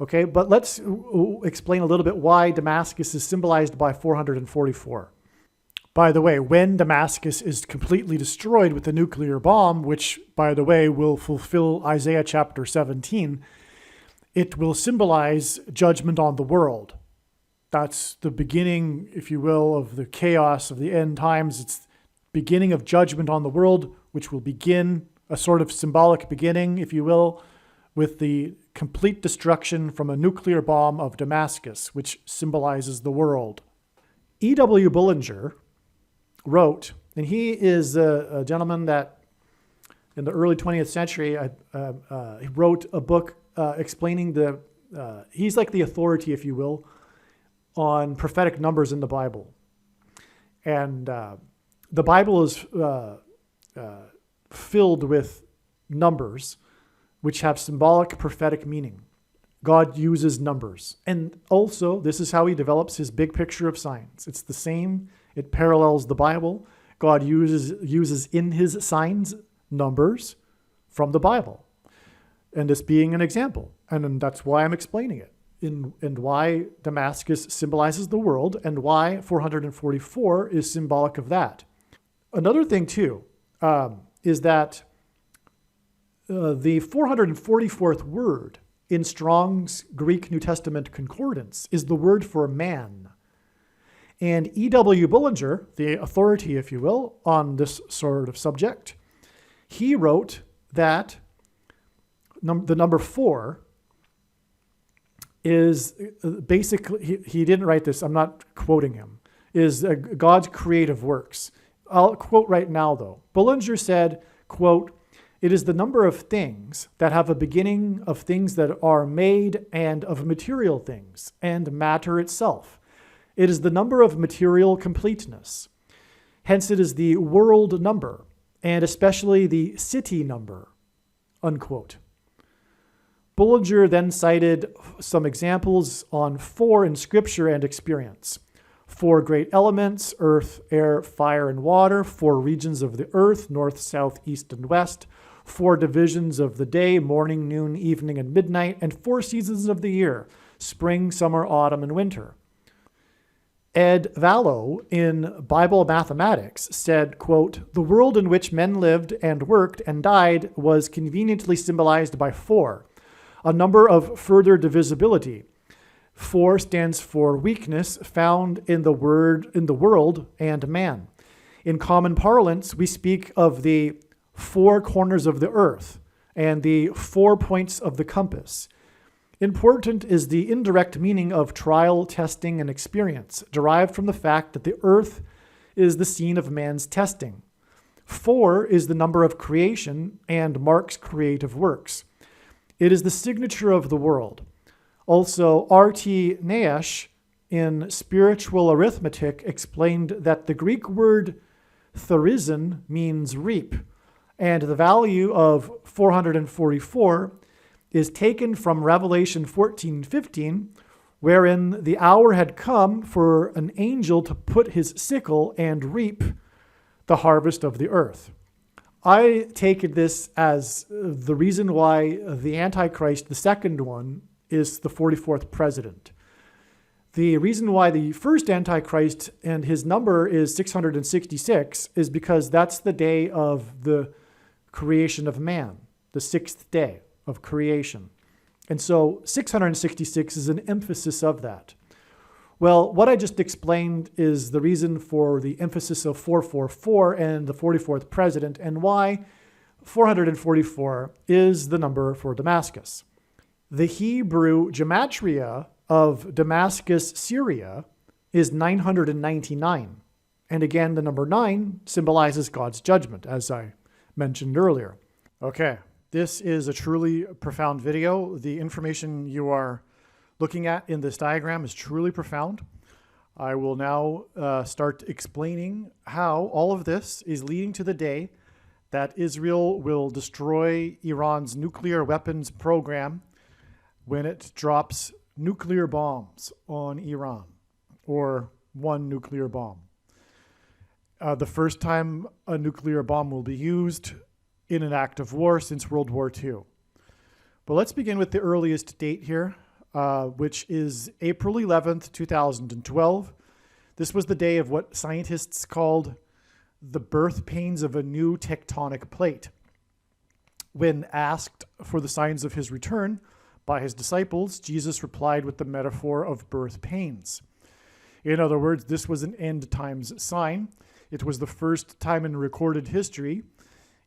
Okay, but let's explain a little bit why Damascus is symbolized by 444. By the way, when Damascus is completely destroyed with a nuclear bomb, which, by the way, will fulfill Isaiah chapter 17, it will symbolize judgment on the world. That's the beginning, if you will, of the chaos of the end times. It's beginning of judgment on the world, which will begin a sort of symbolic beginning, if you will, with the complete destruction from a nuclear bomb of Damascus, which symbolizes the world. E.W. Bullinger wrote, and he is a gentleman that in the early 20th century, he wrote a book explaining he's like the authority, if you will, on prophetic numbers in the Bible. And the Bible is filled with numbers which have symbolic prophetic meaning. God uses numbers. And also, this is how he develops his big picture of signs. It's the same. It parallels the Bible. God uses in his signs numbers from the Bible. And this being an example. And that's why I'm explaining it. And why Damascus symbolizes the world and why 444 is symbolic of that. Another thing, too, is that the 444th word in Strong's Greek New Testament Concordance is the word for man. And E.W. Bullinger, the authority, if you will, on this sort of subject, he wrote that the number 4 is basically, he didn't write this, I'm not quoting him, is God's creative works. I'll quote right now, though. Bullinger said, quote, "It is the number of things that have a beginning of things that are made and of material things and matter itself. It is the number of material completeness. Hence it is the world number, and especially the city number," unquote. Bullinger then cited some examples on 4 in Scripture and experience. 4 great elements, earth, air, fire, and water. 4 regions of the earth, north, south, east, and west. 4 divisions of the day, morning, noon, evening, and midnight. And 4 seasons of the year, spring, summer, autumn, and winter. Ed Vallow in Bible Mathematics said, quote, "The world in which men lived and worked and died was conveniently symbolized by 4. A number of further divisibility. 4 stands for weakness found in the world and man. In common parlance, we speak of the 4 corners of the earth and the 4 points of the compass. Important is the indirect meaning of trial, testing, and experience, derived from the fact that the earth is the scene of man's testing. 4 is the number of creation and marks creative works. It is the signature of the world. Also, R.T. Nash in Spiritual Arithmetic explained that the Greek word therizin means reap, and the value of 444 is taken from Revelation 14:15, wherein the hour had come for an angel to put his sickle and reap the harvest of the earth. I take this as the reason why the Antichrist, the second one, is the 44th president. The reason why the first Antichrist and his number is 666 is because that's the day of the creation of man, the 6th day of creation. And so 666 is an emphasis of that. Well, what I just explained is the reason for the emphasis of 444 and the 44th president, and why 444 is the number for Damascus. The Hebrew gematria of Damascus, Syria, is 999. And again, the number 9 symbolizes God's judgment, as I mentioned earlier. Okay, this is a truly profound video. The information you are looking at in this diagram is truly profound. I will now start explaining how all of this is leading to the day that Israel will destroy Iran's nuclear weapons program when it drops nuclear bombs on Iran, or one nuclear bomb. The first time a nuclear bomb will be used in an act of war since World War II. But let's begin with the earliest date here, which is April 11th, 2012. This was the day of what scientists called the birth pains of a new tectonic plate. When asked for the signs of his return by his disciples, Jesus replied with the metaphor of birth pains. In other words, this was an end times sign. It was the first time in recorded history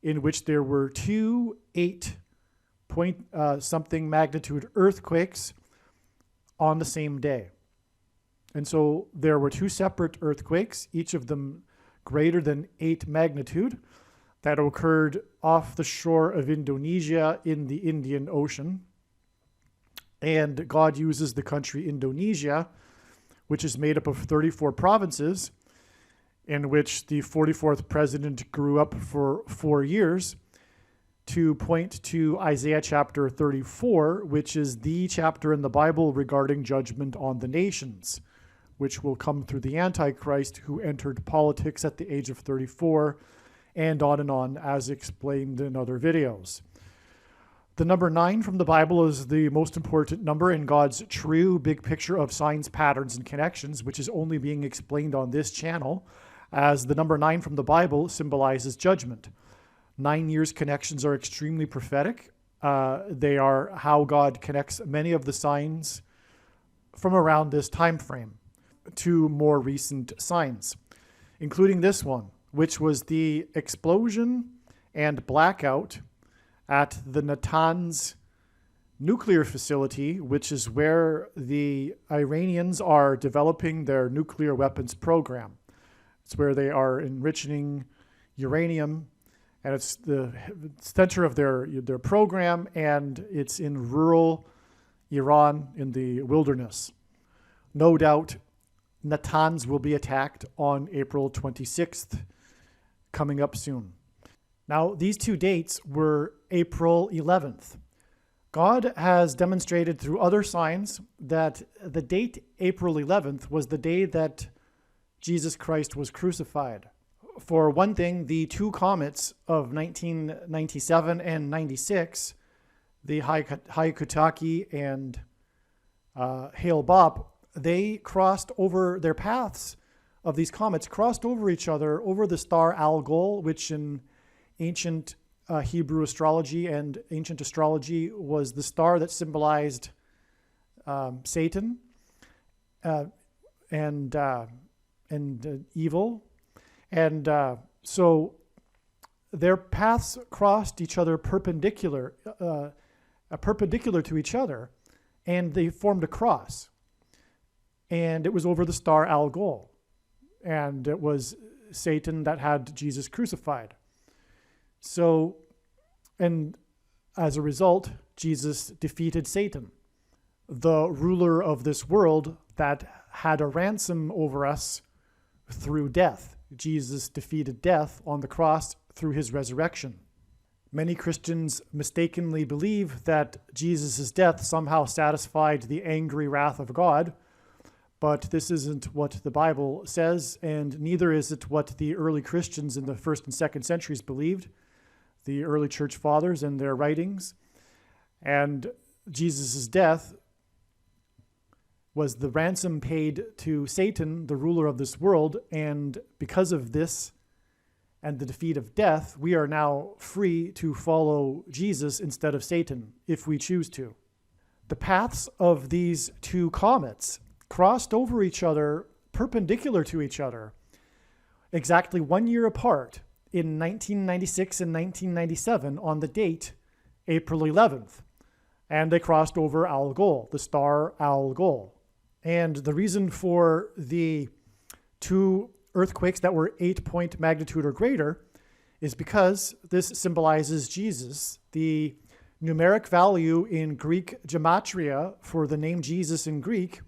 in which there were two 8-point-something magnitude earthquakes on the same day. And so there were two separate earthquakes, each of them greater than 8 magnitude, that occurred off the shore of Indonesia in the Indian Ocean. And God uses the country Indonesia, which is made up of 34 provinces, in which the 44th president grew up for 4 years, to point to Isaiah chapter 34, which is the chapter in the Bible regarding judgment on the nations, which will come through the Antichrist, who entered politics at the age of 34, and on, as explained in other videos. The number 9 from the Bible is the most important number in God's true big picture of signs, patterns, and connections, which is only being explained on this channel, as the number 9 from the Bible symbolizes judgment. 9 years connections are extremely prophetic. They are how God connects many of the signs from around this time frame to more recent signs, including this one, which was the explosion and blackout at the Natanz nuclear facility, which is where the Iranians are developing their nuclear weapons program. It's where they are enriching uranium, and it's the center of their program, and it's in rural Iran in the wilderness. No doubt Natanz will be attacked on April 26th, coming up soon. Now, these two dates were April 11th. God has demonstrated through other signs that the date April 11th was the day that Jesus Christ was crucified. For one thing, the two comets of 1997 and 96, the Hyakutake and Hale-Bopp, they crossed over their paths of these comets, crossed over each other over the star Algol, which in ancient Hebrew astrology and ancient astrology was the star that symbolized Satan and evil. And so their paths crossed each other perpendicular to each other, and they formed a cross. And it was over the star Algol. And it was Satan that had Jesus crucified. So, and as a result, Jesus defeated Satan, the ruler of this world that had a ransom over us through death. Jesus defeated death on the cross through his resurrection. Many Christians mistakenly believe that Jesus' death somehow satisfied the angry wrath of God, but this isn't what the Bible says, and neither is it what the early Christians in the 1st and 2nd centuries believed, the early church fathers and their writings. And Jesus' death was the ransom paid to Satan, the ruler of this world, and because of this and the defeat of death, we are now free to follow Jesus instead of Satan, if we choose to. The paths of these two comets crossed over each other, perpendicular to each other, exactly 1 year apart in 1996 and 1997 on the date April 11th. And they crossed over Algol, the star Algol. And the reason for the two earthquakes that were 8-point magnitude or greater is because this symbolizes Jesus. The numeric value in Greek gematria for the name Jesus in Greek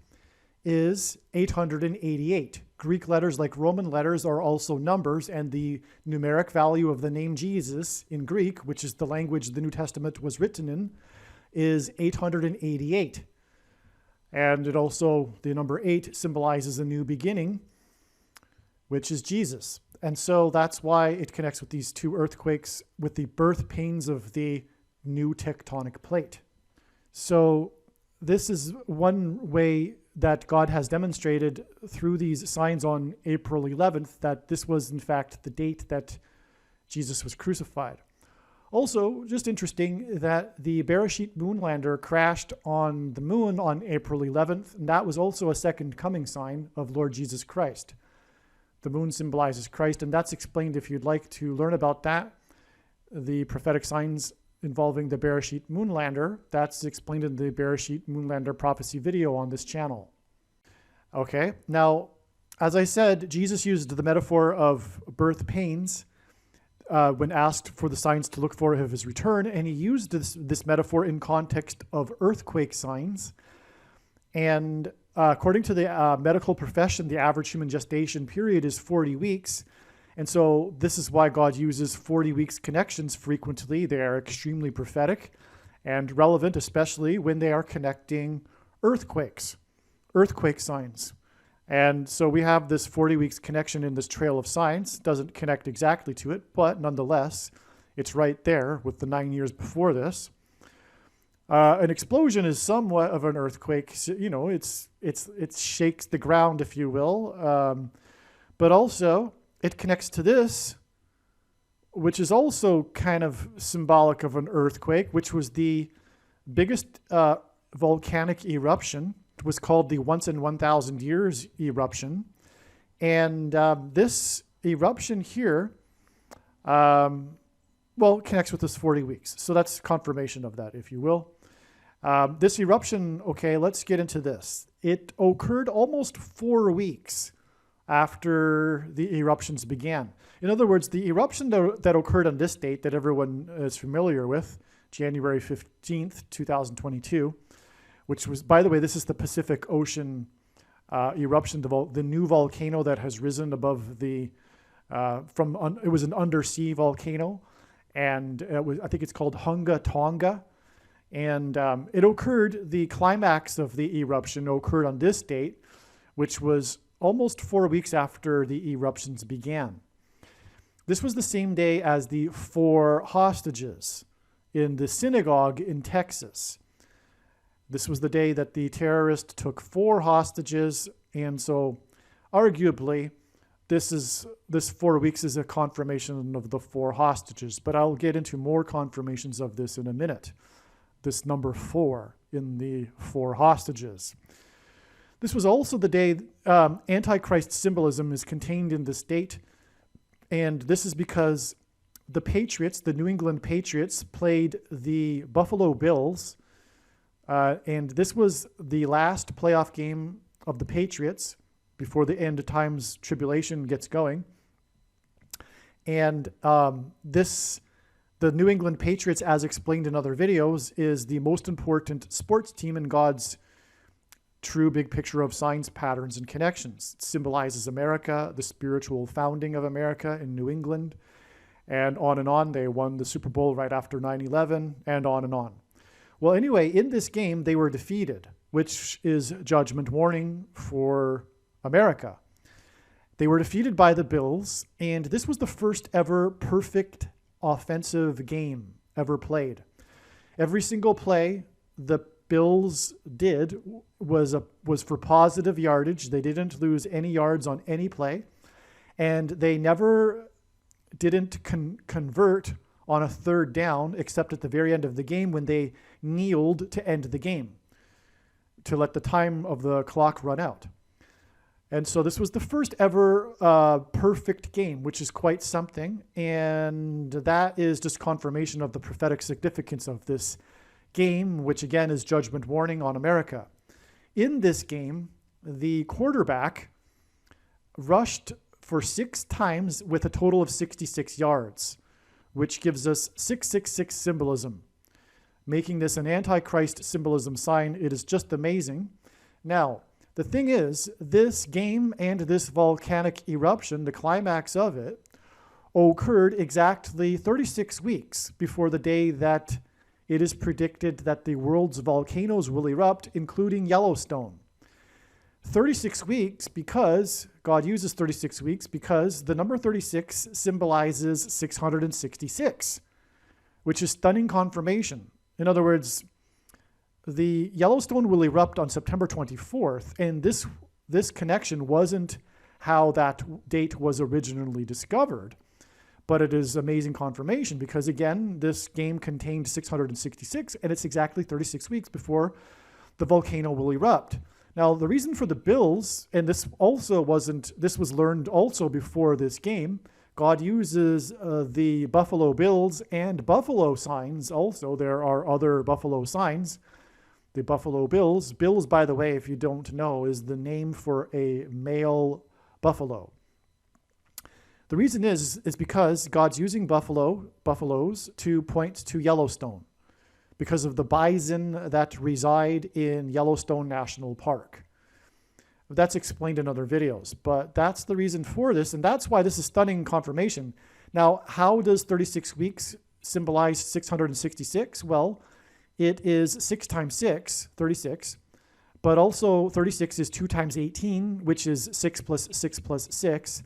is 888. Greek letters, like Roman letters, are also numbers, and the numeric value of the name Jesus in Greek, which is the language the New Testament was written in, is 888. And it also, the number 8 symbolizes a new beginning, which is Jesus. And so that's why it connects with these two earthquakes, with the birth pains of the new tectonic plate. So this is one way that God has demonstrated through these signs on April 11th that this was in fact the date that Jesus was crucified. Also, just interesting that the Bereshit moonlander crashed on the moon on April 11th, and that was also a second coming sign of Lord Jesus Christ. The moon symbolizes Christ, and that's explained if you'd like to learn about that. The prophetic signs involving the Bereshit moonlander, that's explained in the Bereshit moonlander prophecy video on this channel. Okay, now, as I said, Jesus used the metaphor of birth pains when asked for the signs to look for of his return, and he used this metaphor in context of earthquake signs. And according to the medical profession, the average human gestation period is 40 weeks. And so this is why God uses 40 weeks connections frequently. They are extremely prophetic and relevant, especially when they are connecting earthquake signs. And so we have this 40 weeks connection in this trail of signs. Doesn't connect exactly to it, but nonetheless, it's right there with the 9 years before this. An explosion is somewhat of an earthquake. You know, it shakes the ground, if you will. But also, it connects to this, which is also kind of symbolic of an earthquake, which was the biggest volcanic eruption. It was called the once in 1,000 years eruption. And this eruption here, connects with this 40 weeks. So that's confirmation of that, if you will. This eruption, okay, let's get into this. It occurred almost 4 weeks after the eruptions began. In other words, the eruption that occurred on this date that everyone is familiar with, January 15th, 2022, which was, by the way, this is the Pacific Ocean eruption, the new volcano that has risen above the, it was an undersea volcano, and I think it's called Hunga Tonga. And it occurred, the climax of the eruption occurred on this date, which was almost 4 weeks after the eruptions began. This was the same day as the 4 hostages in the synagogue in Texas. This was the day that the terrorist took 4 hostages, and so arguably this 4 weeks is a confirmation of the 4 hostages, but I'll get into more confirmations of this in a minute. This number 4 in the 4 hostages. This was also the day Antichrist symbolism is contained in this date, and this is because the Patriots, the New England Patriots, played the Buffalo Bills, and this was the last playoff game of the Patriots before the end of times tribulation gets going. And the New England Patriots, as explained in other videos, is the most important sports team in God's true big picture of signs, patterns, and connections. It symbolizes America, the spiritual founding of America in New England, and on and on. They won the Super Bowl right after 9/11, and on and on. Well, anyway, in this game, they were defeated, which is judgment warning for America. They were defeated by the Bills, and this was the first ever perfect offensive game ever played. Every single play the Bills did was for positive yardage. They didn't lose any yards on any play, and they never didn't convert on a 3rd down except at the very end of the game when they kneeled to end the game. to let the time of the clock run out. And so this was the first ever perfect game, which is quite something. And that is just confirmation of the prophetic significance of this game, which again is judgment warning on America. In this game, the quarterback rushed for 6 times with a total of 66 yards, which gives us 666 symbolism, making this an Antichrist symbolism sign. It is just amazing. Now, the thing is, this game and this volcanic eruption, the climax of it, occurred exactly 36 weeks before the day that it is predicted that the world's volcanoes will erupt, including Yellowstone. 36 weeks because God uses 36 weeks because the number 36 symbolizes 666, which is stunning confirmation. In other words, the Yellowstone will erupt on September 24th, and this connection wasn't how that date was originally discovered, but it is amazing confirmation because, again, this game contained 666, and it's exactly 36 weeks before the volcano will erupt. Now, the reason for the bills, and this was learned also before this game, God uses the buffalo bills and buffalo signs also. There are other buffalo signs. The buffalo bills. Bills, by the way, if you don't know, is the name for a male buffalo. The reason is because God's using buffaloes to point to Yellowstone because of the bison that reside in Yellowstone National Park. That's explained in other videos, but that's the reason for this, and that's why this is stunning confirmation. Now, how does 36 weeks symbolize 666? Well, it is 6 times 6, 36, but also 36 is 2 times 18, which is 6 plus 6 plus 6,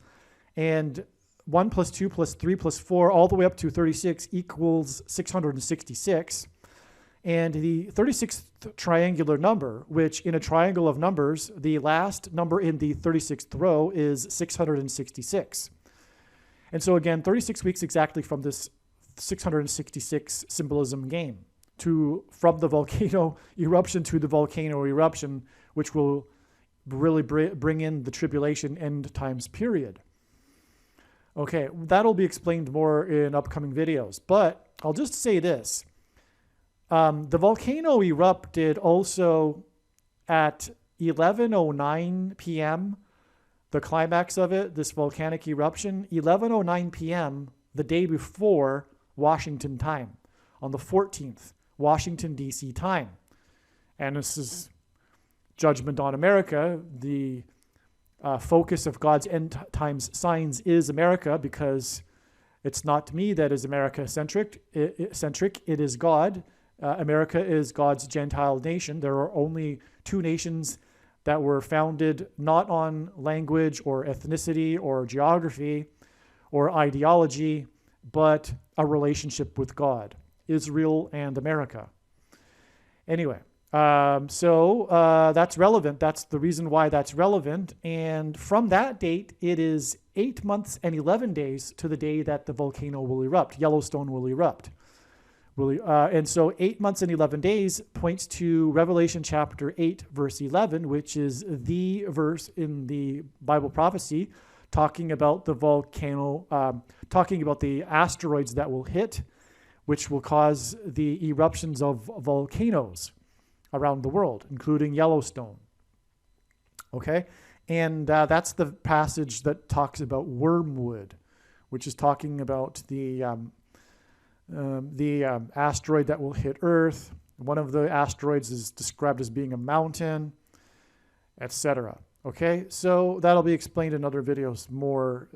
and 1 plus 2 plus 3 plus 4, all the way up to 36 equals 666. And the 36th triangular number, which in a triangle of numbers, the last number in the 36th row is 666. And so again, 36 weeks exactly from this 666 symbolism game from the volcano eruption to the volcano eruption, which will really bring in the tribulation end times period. Okay, that'll be explained more in upcoming videos, but I'll just say this. The volcano erupted also at 11:09 p.m., the climax of it, this volcanic eruption, 11:09 p.m., the day before Washington time, on the 14th, Washington, D.C. time. And this is judgment on America. The focus of God's end times signs is America because it's not me that is America-centric. It is God. America is God's Gentile nation. There are only 2 nations that were founded not on language or ethnicity or geography or ideology, but a relationship with God, Israel and America. Anyway, so that's relevant. That's the reason why that's relevant. And from that date, it is 8 months and 11 days to the day that the volcano will erupt, Yellowstone will erupt. And so 8 months and 11 days points to Revelation chapter 8, verse 11, which is the verse in the Bible prophecy talking about the volcano, talking about the asteroids that will hit, which will cause the eruptions of volcanoes around the world, including Yellowstone. Okay? And that's the passage that talks about wormwood, which is talking about the asteroid that will hit Earth. One of the asteroids is described as being a mountain, etc. Okay, so that'll be explained in other videos more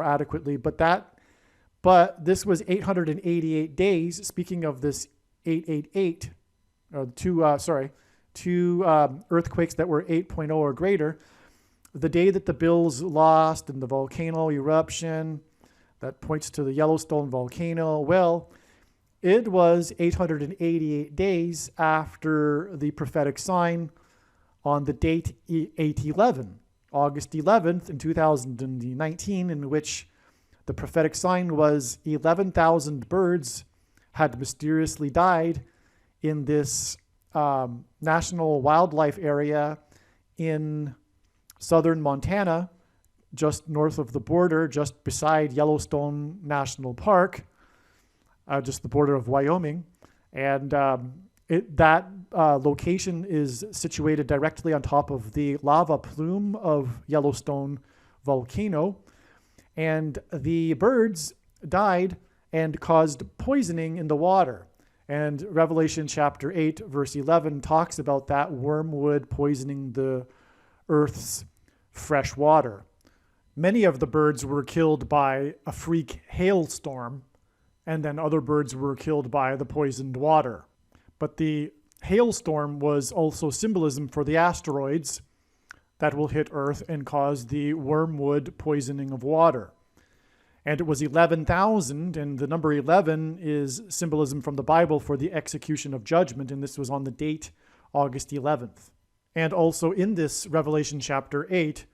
adequately. But this was 888 days. Speaking of this 888, two earthquakes that were 8.0 or greater, the day that the Bills lost in the volcano eruption, that points to the Yellowstone volcano. Well, it was 888 days after the prophetic sign on the date 8/11, August 11th in 2019, in which the prophetic sign was 11,000 birds had mysteriously died in this National Wildlife Area in southern Montana, just north of the border, just beside Yellowstone National Park, just the border of Wyoming. And that location is situated directly on top of the lava plume of Yellowstone volcano. And the birds died and caused poisoning in the water. And Revelation chapter 8, verse 11 talks about that wormwood poisoning the earth's fresh water. Many of the birds were killed by a freak hailstorm, and then other birds were killed by the poisoned water. But the hailstorm was also symbolism for the asteroids that will hit Earth and cause the wormwood poisoning of water. And it was 11,000, and the number 11 is symbolism from the Bible for the execution of judgment, and this was on the date August 11th. And also in this Revelation chapter 8,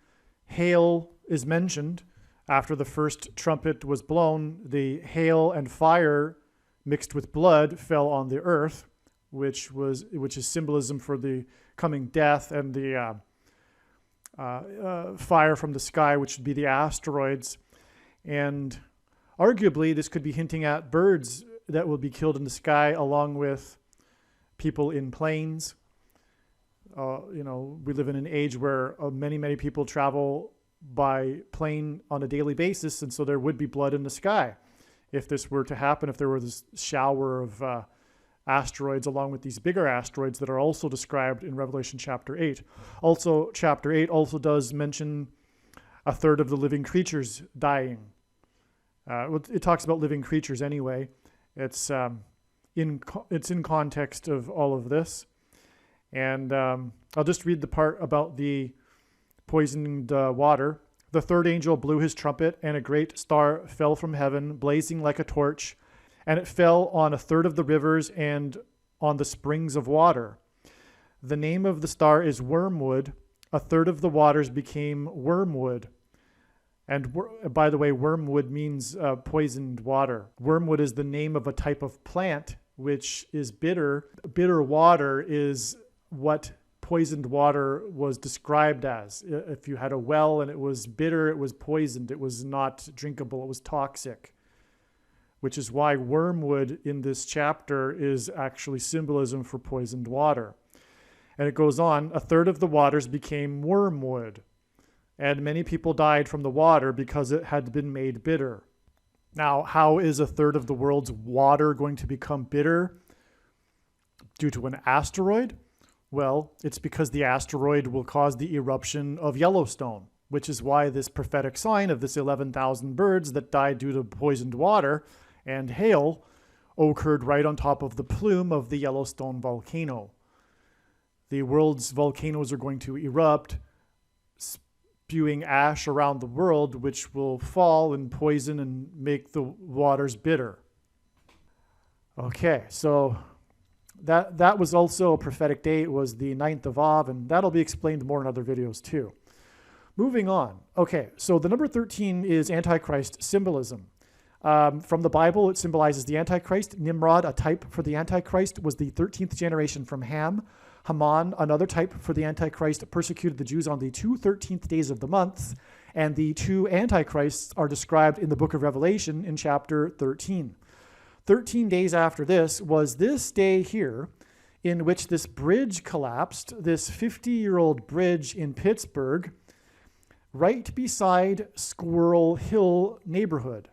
hail is mentioned. After the first trumpet was blown, the hail and fire mixed with blood fell on the earth, which is symbolism for the coming death, and the fire from the sky, which would be the asteroids. And arguably, this could be hinting at birds that will be killed in the sky, along with people in planes. We live in an age where many people travel by plane on a daily basis, and so there would be blood in the sky if this were to happen, if there were this shower of asteroids along with these bigger asteroids that are also described in Revelation chapter 8. Also, chapter 8 also does mention a third of the living creatures dying. It talks about living creatures anyway. It's in context of all of this. And I'll just read the part about the poisoned water. The third angel blew his trumpet, and a great star fell from heaven, blazing like a torch, and it fell on a third of the rivers and on the springs of water. The name of the star is Wormwood. A third of the waters became wormwood. And by the way, wormwood means poisoned water. Wormwood is the name of a type of plant which is bitter. Bitter water is what poisoned water was described as. If you had a well and it was bitter, it was poisoned. It was not drinkable. It was toxic, which is why wormwood in this chapter is actually symbolism for poisoned water. And it goes on, a third of the waters became wormwood, and many people died from the water because it had been made bitter. Now, how is a third of the world's water going to become bitter due to an asteroid? Well, it's because the asteroid will cause the eruption of Yellowstone, which is why this prophetic sign of this 11,000 birds that died due to poisoned water and hail occurred right on top of the plume of the Yellowstone volcano. The world's volcanoes are going to erupt, spewing ash around the world, which will fall and poison and make the waters bitter. Okay, so that was also a prophetic date. It was the 9th of Av, and that'll be explained more in other videos too. Moving on. Okay, so the number 13 is Antichrist symbolism. From the Bible, it symbolizes the Antichrist. Nimrod, a type for the Antichrist, was the 13th generation from Ham. Haman, another type for the Antichrist, persecuted the Jews on the 2 13th days of the months. And the two Antichrists are described in the book of Revelation in chapter 13. 13 days after this was this day here in which this bridge collapsed, this 50-year-old bridge in Pittsburgh, right beside Squirrel Hill neighborhood.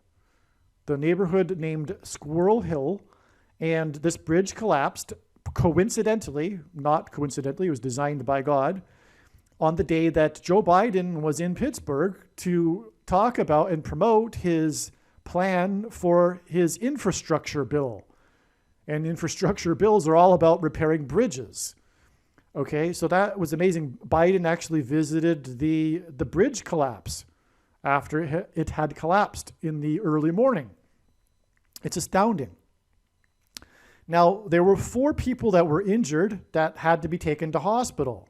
The neighborhood named Squirrel Hill, and this bridge collapsed coincidentally, not coincidentally, it was designed by God, on the day that Joe Biden was in Pittsburgh to talk about and promote his plan for his infrastructure bill. And infrastructure bills are all about repairing bridges. Okay, so that was amazing. Biden actually visited the bridge collapse after it had collapsed in the early morning. It's astounding. Now, there were 4 people that were injured that had to be taken to hospital.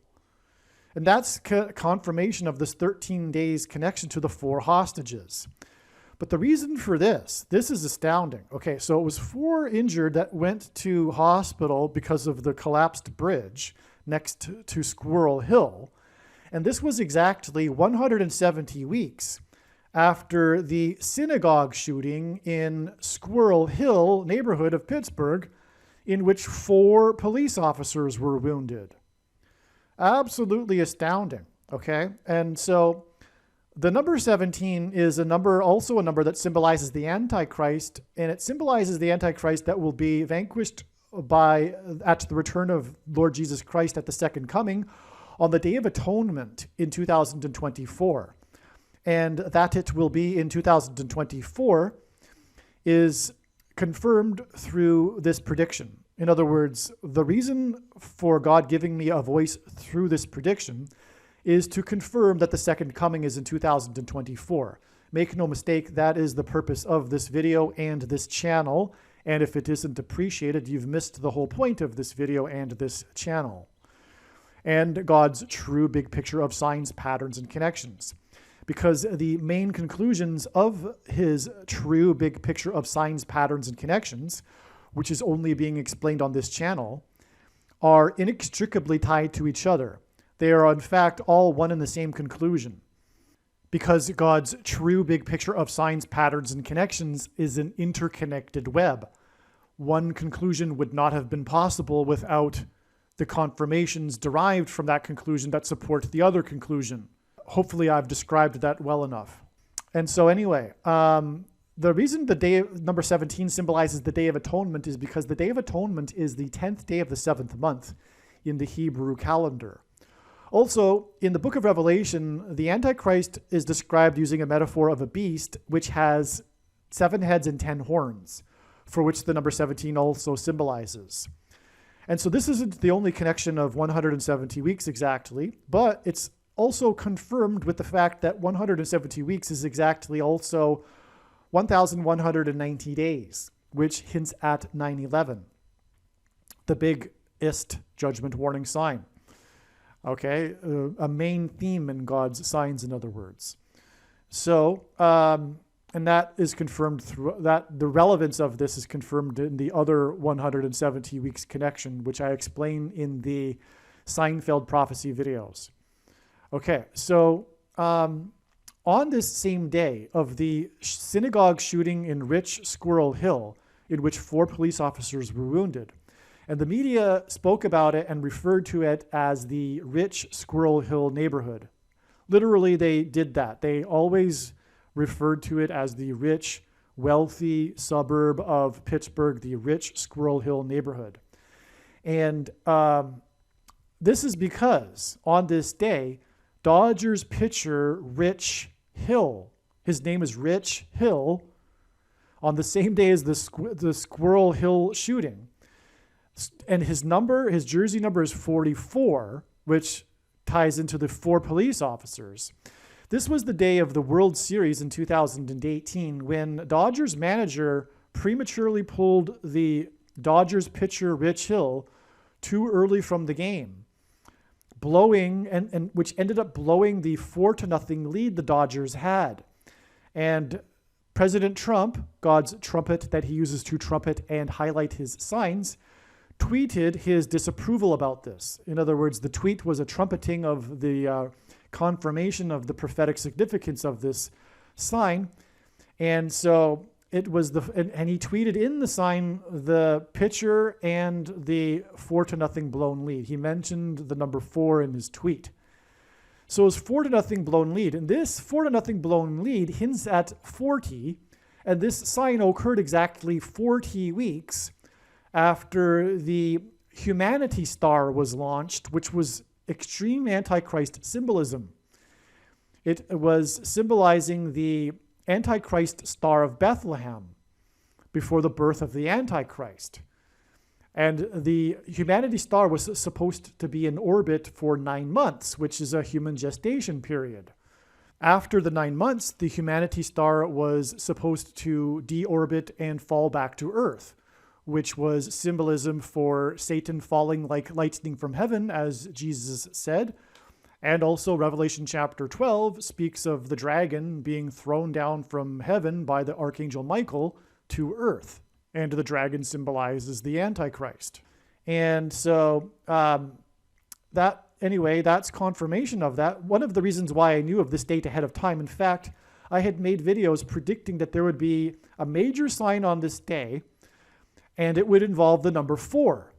And that's confirmation of this 13 days connection to the 4 hostages. But the reason for this is astounding. Okay, so it was 4 injured that went to hospital because of the collapsed bridge next to Squirrel Hill. And this was exactly 170 weeks after the synagogue shooting in Squirrel Hill neighborhood of Pittsburgh, in which 4 police officers were wounded. Absolutely astounding, okay? And so the number 17 is also a number that symbolizes the Antichrist, and it symbolizes the Antichrist that will be vanquished at the return of Lord Jesus Christ at the second coming on the Day of Atonement in 2024. And that it will be in 2024 is confirmed through this prediction. In other words, the reason for God giving me a voice through this prediction is to confirm that the second coming is in 2024. Make no mistake, that is the purpose of this video and this channel. And if it isn't appreciated, you've missed the whole point of this video and this channel. And God's true big picture of signs, patterns, and connections. Because the main conclusions of his true big picture of signs, patterns, and connections, which is only being explained on this channel, are inextricably tied to each other. They are, in fact, all one and the same conclusion. Because God's true big picture of signs, patterns, and connections is an interconnected web. One conclusion would not have been possible without the confirmations derived from that conclusion that support the other conclusion. Hopefully I've described that well enough. And so anyway, the reason the day number 17 symbolizes the Day of Atonement is because the Day of Atonement is the 10th day of the 7th month in the Hebrew calendar. Also, in the book of Revelation, the Antichrist is described using a metaphor of a beast which has 7 heads and 10 horns, for which the number 17 also symbolizes. And so this isn't the only connection of 170 weeks exactly, but it's also confirmed with the fact that 170 weeks is exactly also 1,190 days, which hints at 9/11, the biggest judgment warning sign. Okay, a main theme in God's signs, in other words. So, and that is confirmed through that. The relevance of this is confirmed in the other 170 weeks connection, which I explain in the Seinfeld prophecy videos. Okay, so on this same day of the synagogue shooting in Rich Squirrel Hill, in which 4 police officers were wounded, and the media spoke about it and referred to it as the Rich Squirrel Hill neighborhood. Literally, they did that. They always referred to it as the rich, wealthy suburb of Pittsburgh, the Rich Squirrel Hill neighborhood. And this is because on this day, Dodgers pitcher Rich Hill, his name is Rich Hill, on the same day as the Squirrel Hill shooting. And his jersey number is 44, which ties into the 4 police officers. This was the day of the World Series in 2018 when Dodgers manager prematurely pulled the Dodgers pitcher Rich Hill too early from the game, which ended up blowing the 4-0 lead the Dodgers had. And President Trump, God's trumpet that he uses to trumpet and highlight his signs, tweeted his disapproval about this. In other words, the tweet was a trumpeting of the confirmation of the prophetic significance of this sign. And so it was and he tweeted in the sign the pitcher and the 4-0 blown lead. He mentioned the number 4 in his tweet. So it was 4-0 blown lead. And this 4-0 blown lead hints at 40. And this sign occurred exactly 40 weeks after the Humanity Star was launched, which was extreme Antichrist symbolism. It was symbolizing the Antichrist Star of Bethlehem before the birth of the Antichrist. And the Humanity Star was supposed to be in orbit for 9 months, which is a human gestation period. After the 9 months, the Humanity Star was supposed to deorbit and fall back to Earth, which was symbolism for Satan falling like lightning from heaven, as Jesus said, And also Revelation chapter 12 speaks of the dragon being thrown down from heaven by the archangel Michael to earth. And the dragon symbolizes the Antichrist. And so that's confirmation of that. One of the reasons why I knew of this date ahead of time, in fact, I had made videos predicting that there would be a major sign on this day, and it would involve the number 4.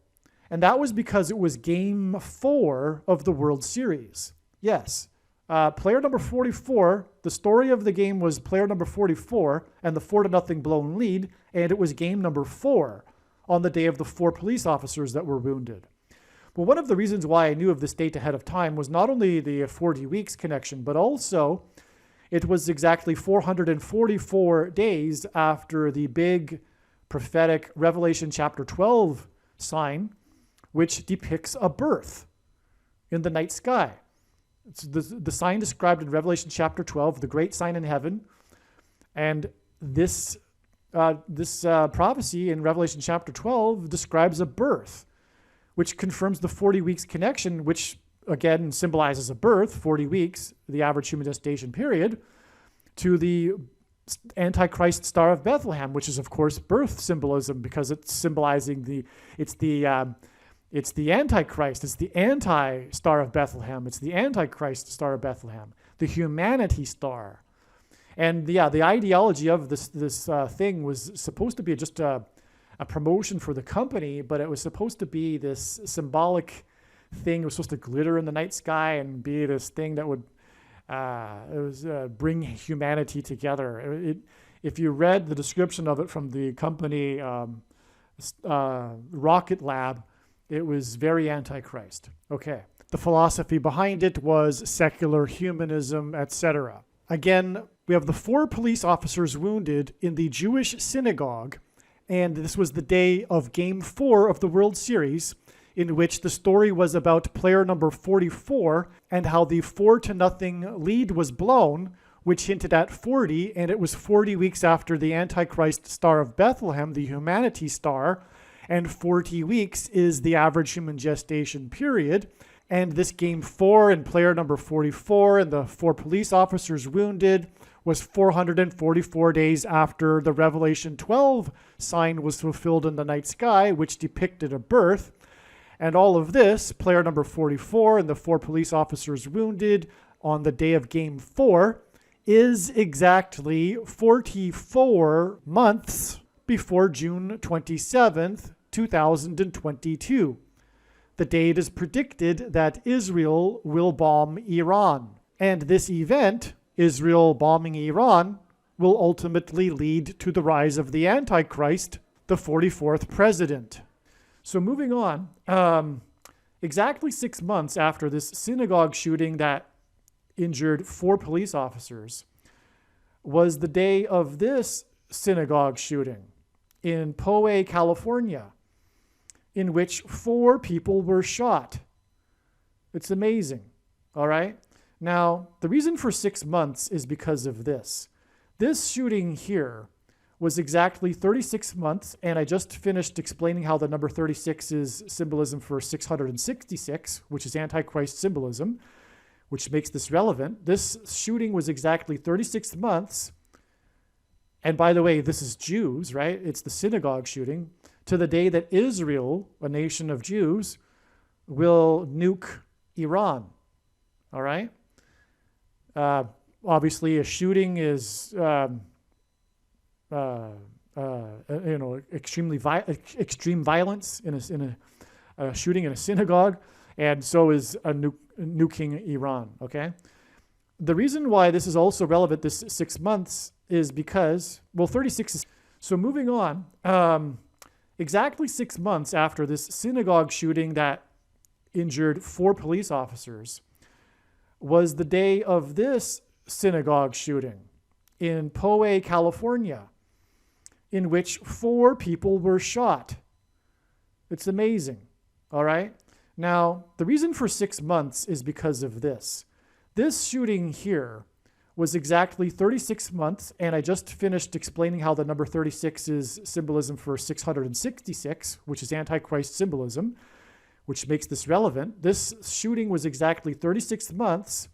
And that was because it was game 4 of the World Series. Yes. Player number 44, the story of the game was player number 44 and the 4-0 blown lead, and it was game number 4 on the day of the 4 police officers that were wounded. But one of the reasons why I knew of this date ahead of time was not only the 40 weeks connection, but also it was exactly 444 days after the big prophetic Revelation chapter 12 sign, which depicts a birth in the night sky. It's the sign described in Revelation chapter 12, the great sign in heaven. And this prophecy in Revelation chapter 12 describes a birth, which confirms the 40 weeks connection, which again symbolizes a birth, 40 weeks, the average human gestation period, to the Antichrist Star of Bethlehem, which is of course birth symbolism because it's symbolizing it's the Antichrist, it's the anti-Star of Bethlehem, it's the Antichrist Star of Bethlehem, the humanity star. And the ideology of this thing was supposed to be just a promotion for the company, but it was supposed to be this symbolic thing. It was supposed to glitter in the night sky and be this thing that would bring humanity together. If you read the description of it from the company Rocket Lab, it was very Antichrist. Okay. The philosophy behind it was secular humanism, etc. Again, we have the 4 police officers wounded in the Jewish synagogue, and this was the day of Game 4 of the World Series, in which the story was about player number 44 and how the 4-0 lead was blown, which hinted at 40, and it was 40 weeks after the Antichrist Star of Bethlehem, the humanity star, and 40 weeks is the average human gestation period. And this game 4 and player number 44 and the 4 police officers wounded was 444 days after the Revelation 12 sign was fulfilled in the night sky, which depicted a birth. And all of this, player number 44 and the 4 police officers wounded on the day of game 4, is exactly 44 months before June 27th, 2022. The date is predicted that Israel will bomb Iran. And this event, Israel bombing Iran, will ultimately lead to the rise of the Antichrist, the 44th president. So moving on, exactly 6 months after this synagogue shooting that injured 4 police officers was the day of this synagogue shooting in Poway, California, in which 4 people were shot. It's amazing, all right? Now, the reason for 6 months is because of this. This shooting here was exactly 36 months, and I just finished explaining how the number 36 is symbolism for 666, which is Antichrist symbolism, which makes this relevant. This shooting was exactly 36 months, and by the way, this is Jews, right? It's the synagogue shooting, to the day that Israel, a nation of Jews, will nuke Iran, all right? Obviously, a shooting is, extreme violence in a shooting in a synagogue, and so is a nuking Iran. Okay, the reason why this is also relevant this 6 months is because 36 is. So moving on, exactly 6 months after this synagogue shooting that injured 4 police officers was the day of this synagogue shooting in Poway, California, in which 4 people were shot. It's amazing, all right? Now, the reason for 6 months is because of this. This shooting here was exactly 36 months, and I just finished explaining how the number 36 is symbolism for 666, which is Antichrist symbolism, which makes this relevant. This shooting was exactly 36 months.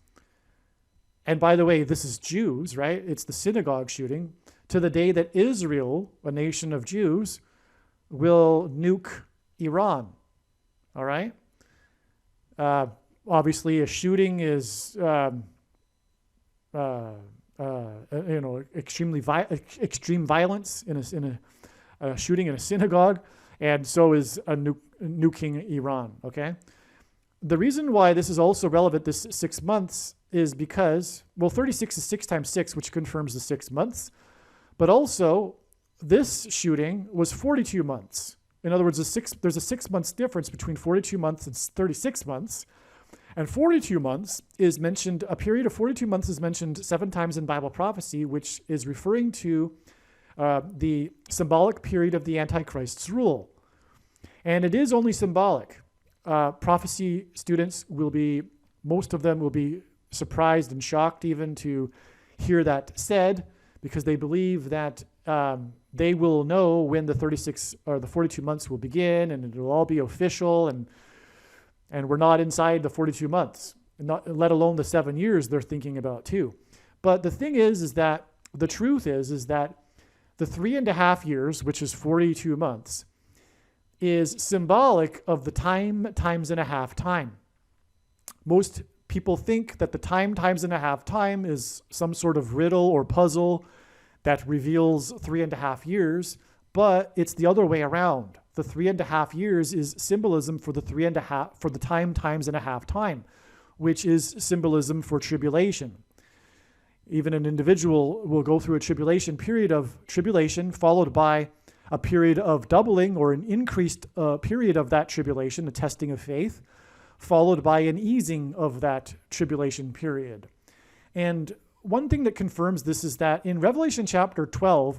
And by the way, this is Jews, right? It's the synagogue shooting, to the day that Israel, a nation of Jews, will nuke Iran. All right? Obviously, a shooting is, extreme violence in a shooting in a synagogue, and so is a nuking Iran. Okay, the reason why this is also relevant, this 6 months, is because 36 is 6 times 6, which confirms the 6 months, but also this shooting was 42 months. In other words, there's a 6 months difference between 42 months and 36 months. And 42 months is mentioned, a period of 42 months is mentioned 7 times in Bible prophecy, which is referring to the symbolic period of the Antichrist's rule. And it is only symbolic. Prophecy students most of them will be surprised and shocked even to hear that said, because they believe that they will know when the 36 or the 42 months will begin, and it will all be official, and we're not inside the 42 months, let alone the 7 years they're thinking about too. But the thing is that the truth is that the 3.5 years, which is 42 months, is symbolic of the time times and a half time. Most people think that the time times and a half time is some sort of riddle or puzzle that reveals 3.5 years, but it's the other way around. The 3.5 years is symbolism for the time times and a half time, which is symbolism for tribulation. Even an individual will go through a period of tribulation, followed by a period of doubling or an increased period of that tribulation, a testing of faith, followed by an easing of that tribulation period. And one thing that confirms this is that in Daniel chapter 12,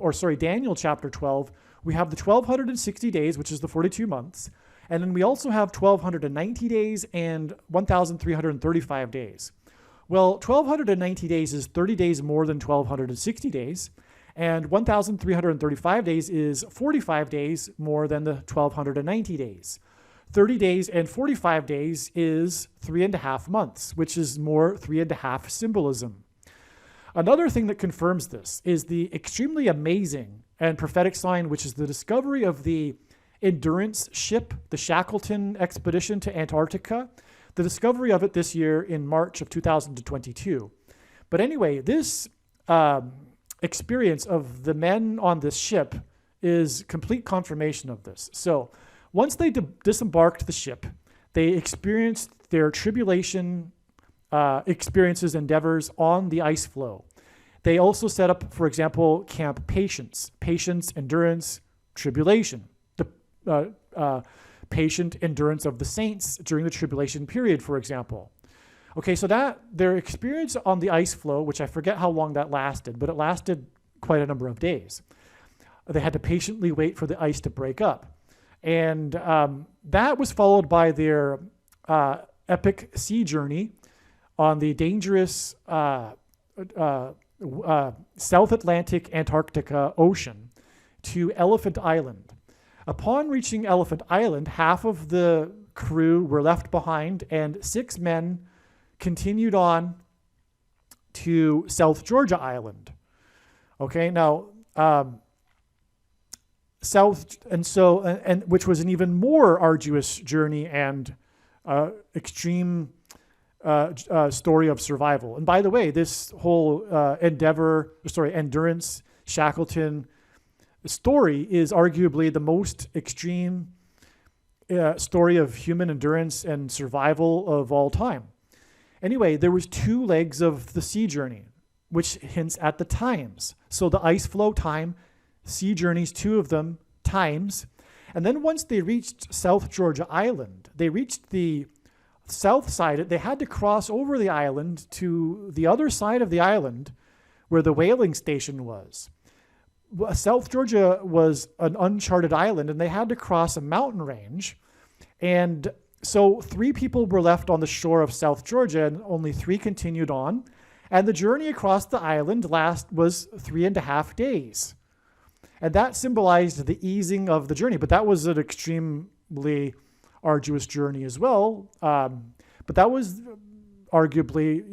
we have the 1,260 days, which is the 42 months. And then we also have 1,290 days and 1,335 days. Well, 1,290 days is 30 days more than 1,260 days. And 1,335 days is 45 days more than the 1,290 days. 30 days and 45 days is 3.5 months, which is more 3.5 symbolism. Another thing that confirms this is the extremely amazing and prophetic sign, which is the discovery of the endurance ship, the Shackleton expedition to Antarctica, the discovery of it this year in March of 2022. But anyway, this experience of the men on this ship is complete confirmation of this. So once they disembarked the ship, they experienced their tribulation experiences, endeavors on the ice floe. They also set up, for example, Camp Patience, endurance, tribulation, the patient endurance of the saints during the tribulation period, for example. Okay, so that their experience on the ice floe, which I forget how long that lasted, but it lasted quite a number of days. They had to patiently wait for the ice to break up. And that was followed by their epic sea journey on the dangerous South Atlantic Antarctica Ocean to Elephant Island. Upon reaching Elephant Island, half of the crew were left behind, and 6 men continued on to South Georgia Island. Okay, now which was an even more arduous journey and extreme story of survival. And by the way, this whole endurance, Shackleton story is arguably the most extreme story of human endurance and survival of all time. Anyway, there was 2 legs of the sea journey, which hints at the times. So the ice floe time, sea journeys, 2 of them, times. And then once they reached South Georgia Island, they reached the south side. They had to cross over the island to the other side of the island where the whaling station was. South Georgia was an uncharted island, and they had to cross a mountain range. And so 3 people were left on the shore of South Georgia, and only 3 continued on. And the journey across the island was 3.5 days. And that symbolized the easing of the journey. But that was an extremely arduous journey as well. But that was arguably,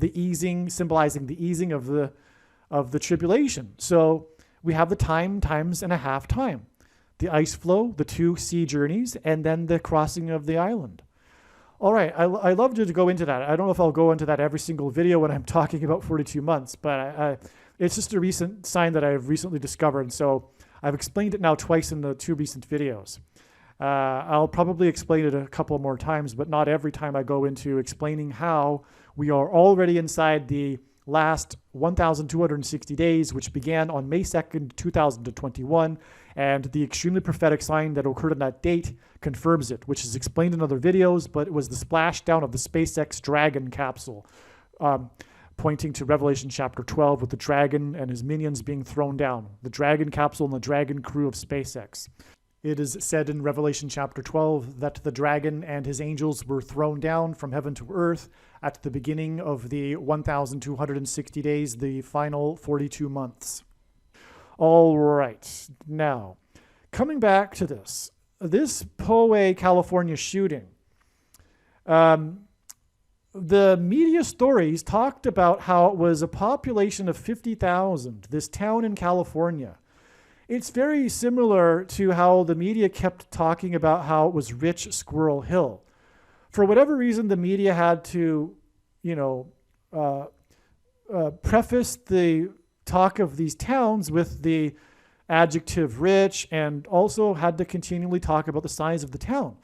the easing, symbolizing the easing of the tribulation. So we have the times and a half time, the ice flow, the 2 sea journeys, and then the crossing of the island. All right, I love to go into that. I don't know if I'll go into that every single video when I'm talking about 42 months, but it's just a recent sign that I've recently discovered. So I've explained it now twice in the 2 recent videos. I'll probably explain it a couple more times, but not every time I go into explaining how we are already inside the last 1,260 days, which began on May 2nd, 2021, and the extremely prophetic sign that occurred on that date confirms it, which is explained in other videos, but it was the splashdown of the SpaceX Dragon capsule, pointing to Revelation chapter 12 with the dragon and his minions being thrown down, the Dragon capsule and the Dragon crew of SpaceX. It is said in Revelation chapter 12 that the dragon and his angels were thrown down from heaven to earth at the beginning of the 1,260 days, the final 42 months. All right, now, coming back to this Poway, California shooting, the media stories talked about how it was a population of 50,000, this town in California. It's very similar to how the media kept talking about how it was rich Squirrel Hill. For whatever reason, the media had to, preface the talk of these towns with the adjective rich, and also had to continually talk about the size of the town.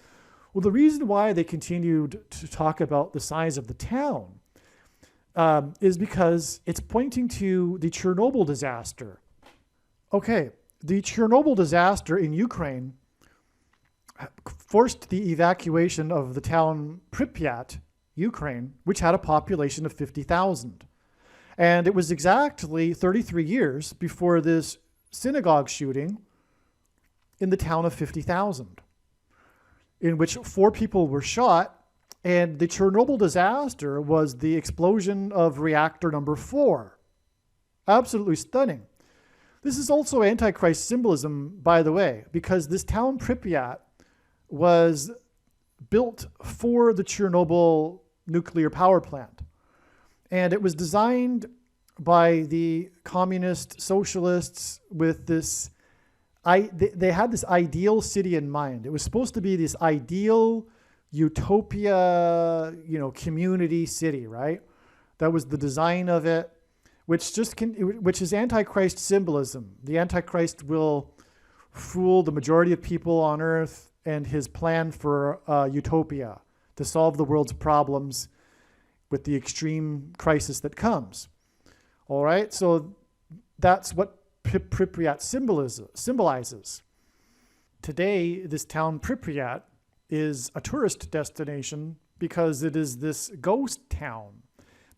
Well, the reason why they continued to talk about the size of the town is because it's pointing to the Chernobyl disaster. Okay, the Chernobyl disaster in Ukraine forced the evacuation of the town Pripyat, Ukraine, which had a population of 50,000. And it was exactly 33 years before this synagogue shooting in the town of 50,000, in which 4 people were shot. And the Chernobyl disaster was the explosion of reactor number 4. Absolutely stunning. This is also Antichrist symbolism, by the way, because this town Pripyat was built for the Chernobyl nuclear power plant. And it was designed by the communist socialists with this, they had this ideal city in mind. It was supposed to be this ideal utopia, community city, right? That was the design of it, which is Antichrist symbolism. The Antichrist will fool the majority of people on earth and his plan for utopia to solve the world's problems with the extreme crisis that comes. All right, so that's what Pripyat symbolizes. Today, this town Pripyat is a tourist destination because it is this ghost town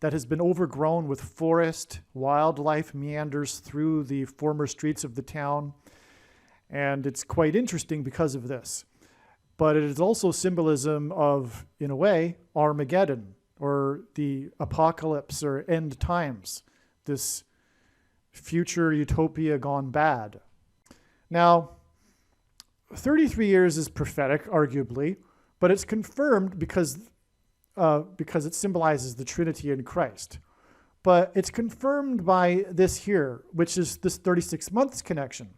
that has been overgrown with forest. Wildlife meanders through the former streets of the town, and it's quite interesting because of this. But it is also symbolism of, in a way, Armageddon, or the apocalypse or end times, this future utopia gone bad. Now, 33 years is prophetic, arguably, but it's confirmed because it symbolizes the Trinity in Christ. But it's confirmed by this here, which is this 36 months connection,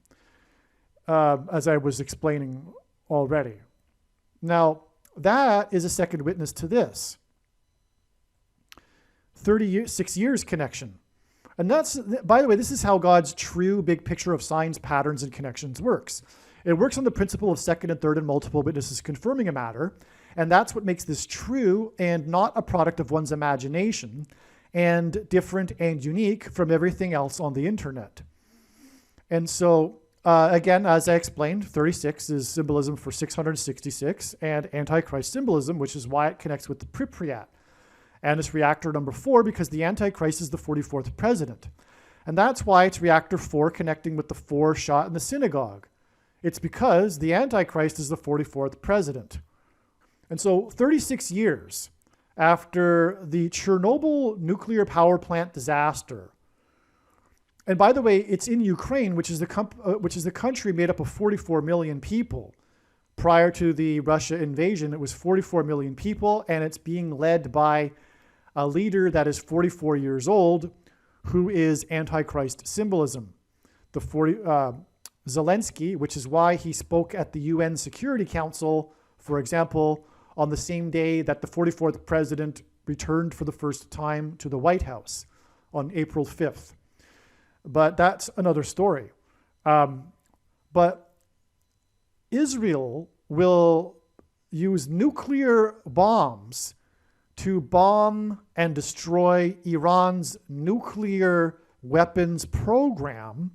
as I was explaining already. Now, that is a second witness to this 36 years connection. And that's, by the way, this is how God's true big picture of signs, patterns, and connections works. It works on the principle of second and third and multiple witnesses confirming a matter. And that's what makes this true and not a product of one's imagination, and different and unique from everything else on the internet. And so, again, as I explained, 36 is symbolism for 666 and Antichrist symbolism, which is why it connects with the Pripyat. And it's reactor number 4 because the Antichrist is the 44th president. And that's why it's reactor 4 connecting with the 4 shot in the synagogue. It's because the Antichrist is the 44th president. And so 36 years after the Chernobyl nuclear power plant disaster, and by the way, it's in Ukraine, which is the country made up of 44 million people. Prior to the Russia invasion, it was 44 million people, and it's being led by a leader that is 44 years old, who is Antichrist symbolism. Zelensky, which is why he spoke at the UN Security Council, for example, on the same day that the 44th president returned for the first time to the White House on April 5th. But that's another story. But Israel will use nuclear bombs to bomb and destroy Iran's nuclear weapons program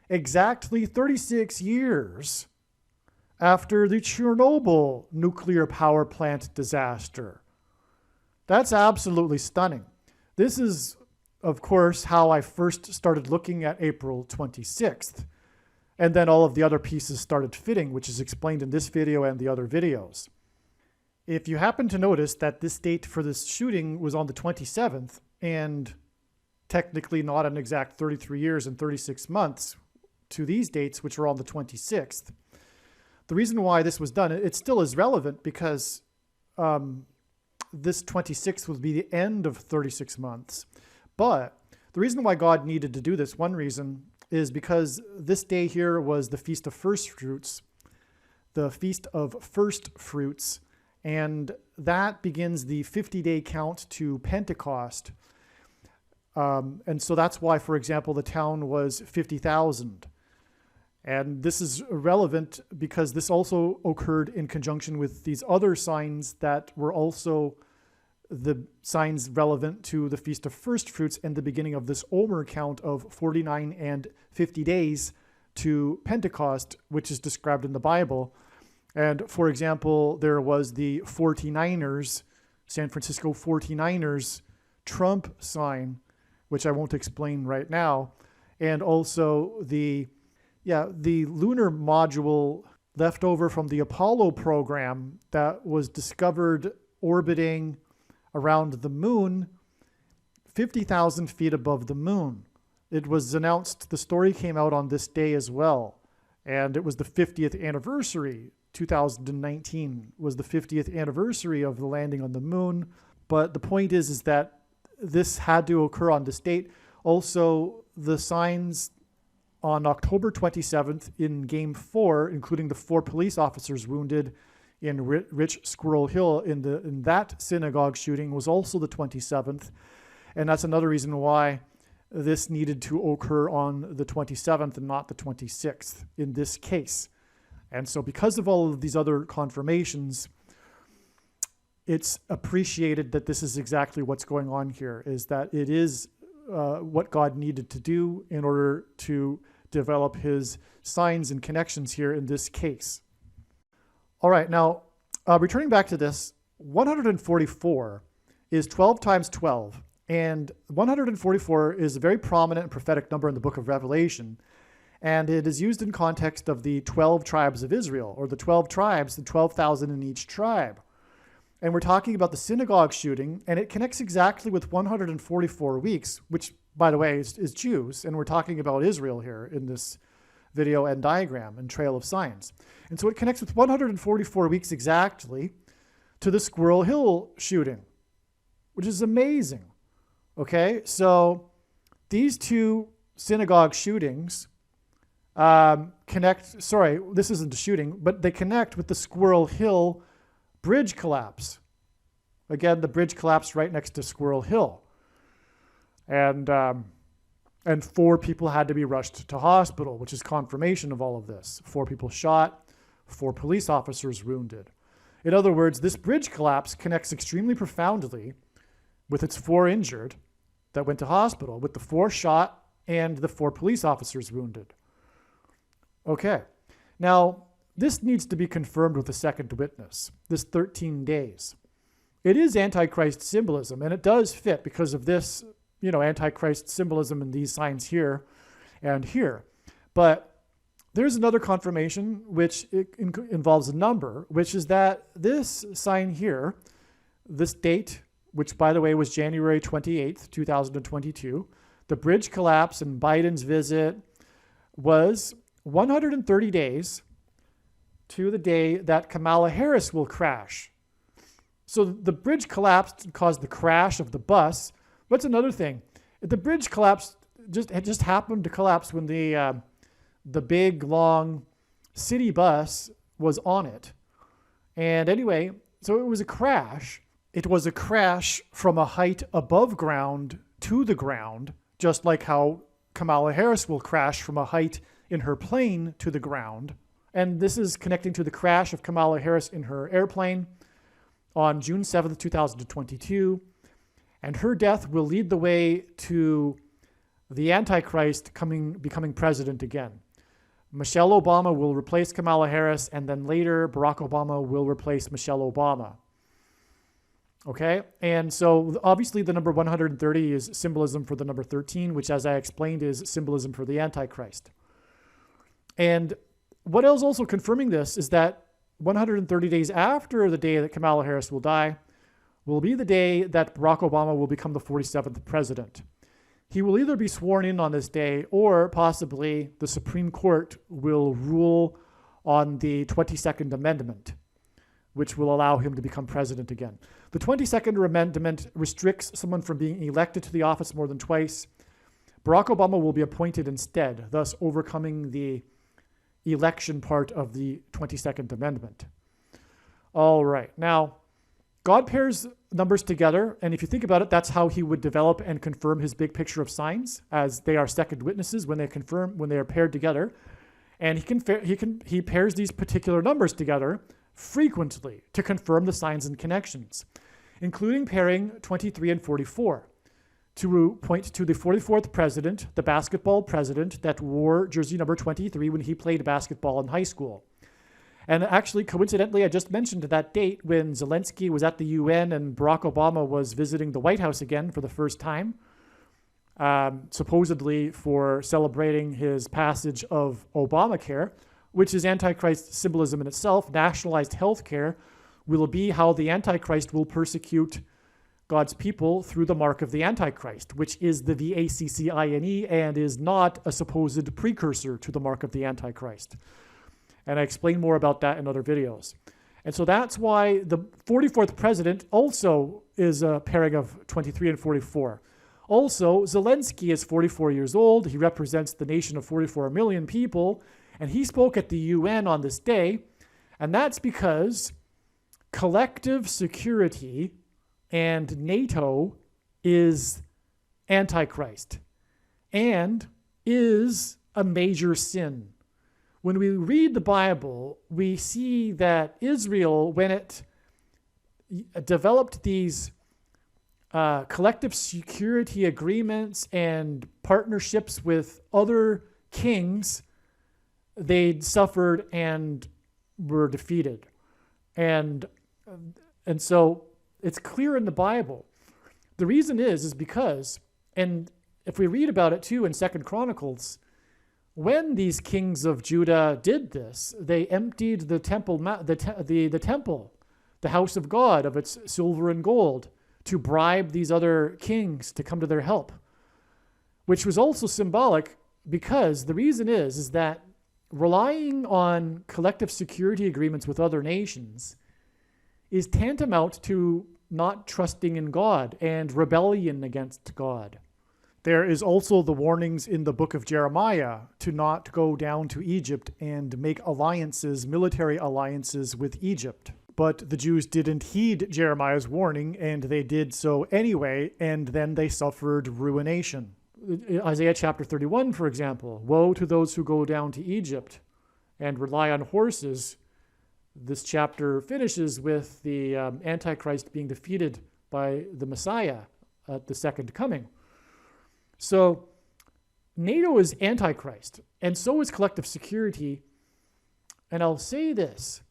exactly 36 years after the Chernobyl nuclear power plant disaster. That's absolutely stunning. This is, of course, how I first started looking at April 26th. And then all of the other pieces started fitting, which is explained in this video and the other videos. If you happen to notice that this date for this shooting was on the 27th, and technically not an exact 33 years and 36 months to these dates, which are on the 26th, the reason why this was done, it still is relevant because this 26th would be the end of 36 months. But the reason why God needed to do this, one reason, is because this day here was the Feast of First Fruits, and that begins the 50-day count to Pentecost. And so that's why, for example, the town was 50,000. And this is relevant because this also occurred in conjunction with these other signs that were also the signs relevant to the Feast of First Fruits and the beginning of this Omer count of 49 and 50 days to Pentecost, which is described in the Bible. And for example, there was the 49ers, San Francisco 49ers Trump sign, which I won't explain right now. And also the lunar module left over from the Apollo program that was discovered orbiting around the moon, 50,000 feet above the moon. It was announced, the story came out on this day as well. And it was the 50th anniversary. 2019 was the 50th anniversary of the landing on the moon. But the point is that this had to occur on this date. Also, the signs on October 27th in Game 4, including the 4 police officers wounded in Rich Squirrel Hill in that synagogue shooting, was also the 27th. And that's another reason why this needed to occur on the 27th and not the 26th in this case. And so because of all of these other confirmations, it's appreciated that this is exactly what's going on here, is that it is what God needed to do in order to develop his signs and connections here in this case. All right, now returning back to this, 144 is 12 times 12, and 144 is a very prominent and prophetic number in the book of Revelation, and it is used in context of the 12 tribes of Israel, or the 12 tribes, the 12,000 in each tribe. And we're talking about the synagogue shooting, and it connects exactly with 144 weeks, which, by the way, is Jews, and we're talking about Israel here in this video and diagram and trail of signs. And so it connects with 144 weeks exactly to the Squirrel Hill shooting, which is amazing. Okay, so these two synagogue shootings connect, sorry, this isn't a shooting, but they connect with the Squirrel Hill bridge collapse. Again, the bridge collapsed right next to Squirrel Hill. And 4 people had to be rushed to hospital, which is confirmation of all of this. 4 people shot, 4 police officers wounded. In other words, this bridge collapse connects extremely profoundly with its 4 injured that went to hospital, with the 4 shot and the 4 police officers wounded. Okay, now this needs to be confirmed with a second witness, this 13 days. It is Antichrist symbolism, and it does fit because of this, Antichrist symbolism in these signs here and here. But there's another confirmation which involves a number, which is that this sign here, this date, which by the way was January 28th, 2022, the bridge collapse and Biden's visit was 130 days to the day that Kamala Harris will crash. So the bridge collapsed and caused the crash of the bus. What's another thing? The bridge collapsed, it just happened to collapse when the big, long city bus was on it. And anyway, so it was a crash. It was a crash from a height above ground to the ground, just like how Kamala Harris will crash from a height in her plane to the ground. And this is connecting to the crash of Kamala Harris in her airplane on June 7th, 2022. And her death will lead the way to the Antichrist becoming president again. Michelle Obama will replace Kamala Harris, and then later Barack Obama will replace Michelle Obama. Okay, and so obviously the number 130 is symbolism for the number 13, which, as I explained, is symbolism for the Antichrist. And what else also confirming this is that 130 days after the day that Kamala Harris will die will be the day that Barack Obama will become the 47th president. He will either be sworn in on this day, or possibly the Supreme Court will rule on the 22nd Amendment, which will allow him to become president again. The 22nd Amendment restricts someone from being elected to the office more than twice. Barack Obama will be appointed instead, thus overcoming the election part of the 22nd Amendment. All right. Now, God pairs numbers together, and if you think about it, that's how he would develop and confirm his big picture of signs, as they are second witnesses when they are paired together. And he pairs these particular numbers together frequently to confirm the signs and connections, including pairing 23 and 44 to point to the 44th president, the basketball president that wore jersey number 23 when he played basketball in high school. And actually, coincidentally, I just mentioned that date when Zelensky was at the UN and Barack Obama was visiting the White House again for the first time, supposedly for celebrating his passage of Obamacare, which is Antichrist symbolism in itself. Nationalized health care will be how the Antichrist will persecute God's people through the mark of the Antichrist, which is the VACCINE and is not a supposed precursor to the mark of the Antichrist. And I explain more about that in other videos. And so that's why the 44th president also is a pairing of 23 and 44. Also, Zelensky is 44 years old. He represents the nation of 44 million people. And he spoke at the UN on this day. And that's because collective security and NATO is Antichrist and is a major sin. When we read the Bible, we see that Israel, when it developed these collective security agreements and partnerships with other kings, they suffered and were defeated. And so it's clear in the Bible. The reason is because, and if we read about it too in 2 Chronicles, when these kings of Judah did this, they emptied the temple, the temple, the house of God, of its silver and gold to bribe these other kings to come to their help, which was also symbolic because the reason is that relying on collective security agreements with other nations is tantamount to not trusting in God and rebellion against God. There is also the warnings in the book of Jeremiah to not go down to Egypt and make alliances, military alliances with Egypt. But the Jews didn't heed Jeremiah's warning, and they did so anyway, and then they suffered ruination. Isaiah chapter 31, for example, woe to those who go down to Egypt and rely on horses. This chapter finishes with the Antichrist being defeated by the Messiah at the second coming. So NATO is Antichrist, and so is collective security. And I'll say this,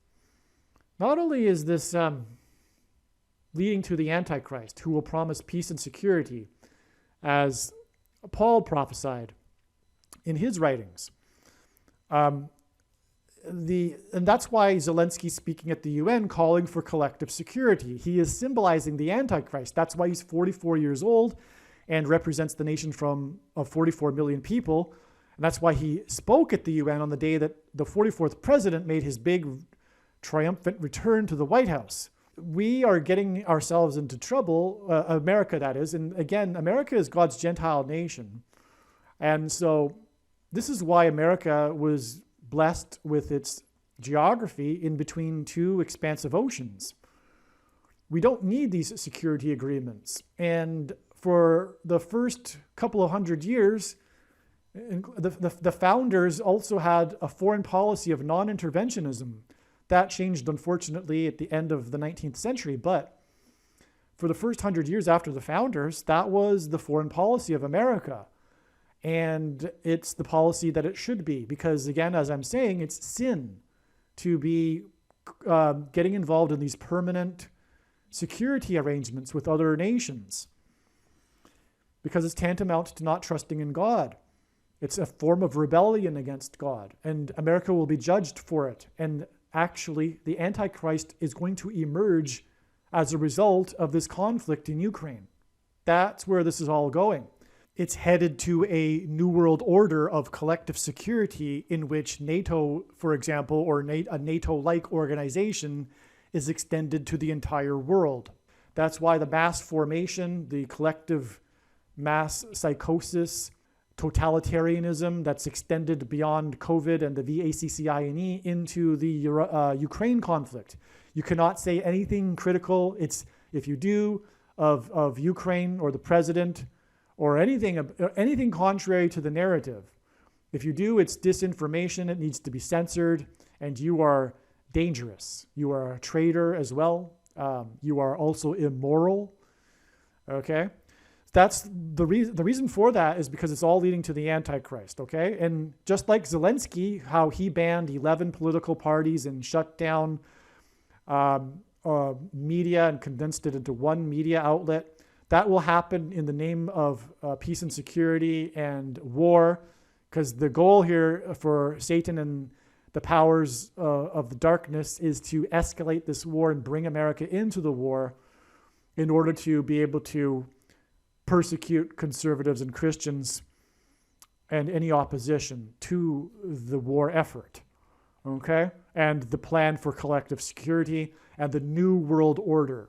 not only is this leading to the Antichrist, who will promise peace and security, as Paul prophesied in his writings, and that's why Zelensky's speaking at the UN calling for collective security. He is symbolizing the Antichrist. That's why he's 44 years old and represents the nation of 44 million people. And that's why he spoke at the UN on the day that the 44th president made his big triumphant return to the White House. We are getting ourselves into trouble, America that is. And again, America is God's Gentile nation. And so this is why America was blessed with its geography in between two expansive oceans. We don't need these security agreements. And for the first couple of hundred years, the founders also had a foreign policy of non-interventionism. That changed, unfortunately, at the end of the 19th century. But for the first 100 years after the founders, that was the foreign policy of America. And it's the policy that it should be. Because again, as I'm saying, it's sin to be getting involved in these permanent security arrangements with other nations. Because it's tantamount to not trusting in God. It's a form of rebellion against God. And America will be judged for it. And actually, the Antichrist is going to emerge as a result of this conflict in Ukraine. That's where this is all going. It's headed to a new world order of collective security in which NATO, for example, or a NATO-like organization is extended to the entire world. That's why the mass formation, the collective mass psychosis, totalitarianism that's extended beyond COVID and the VACCINE into the Ukraine conflict. You cannot say anything critical. It's if you do of Ukraine or the president or anything contrary to the narrative. If you do, it's disinformation. It needs to be censored, and you are dangerous. You are a traitor as well. You are also immoral. Okay. That's the reason for that is because it's all leading to the Antichrist, okay? And just like Zelensky, how he banned 11 political parties and shut down media and condensed it into one media outlet, that will happen in the name of peace and security and war, because the goal here for Satan and the powers of the darkness is to escalate this war and bring America into the war in order to be able to persecute conservatives and Christians and any opposition to the war effort, okay? And the plan for collective security and the new world order.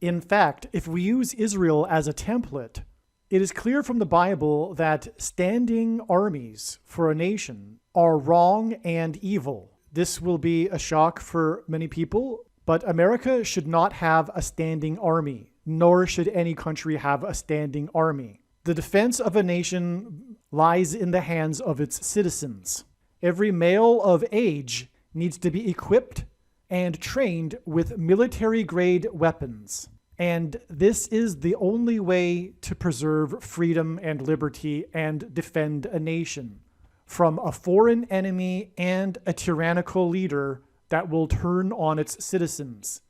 In fact, if we use Israel as a template, it is clear from the Bible that standing armies for a nation are wrong and evil. This will be a shock for many people, but America should not have a standing army, nor should any country have a standing army. The defense of a nation lies in the hands of its citizens. Every male of age needs to be equipped and trained with military-grade weapons. And this is the only way to preserve freedom and liberty and defend a nation from a foreign enemy and a tyrannical leader that will turn on its citizens,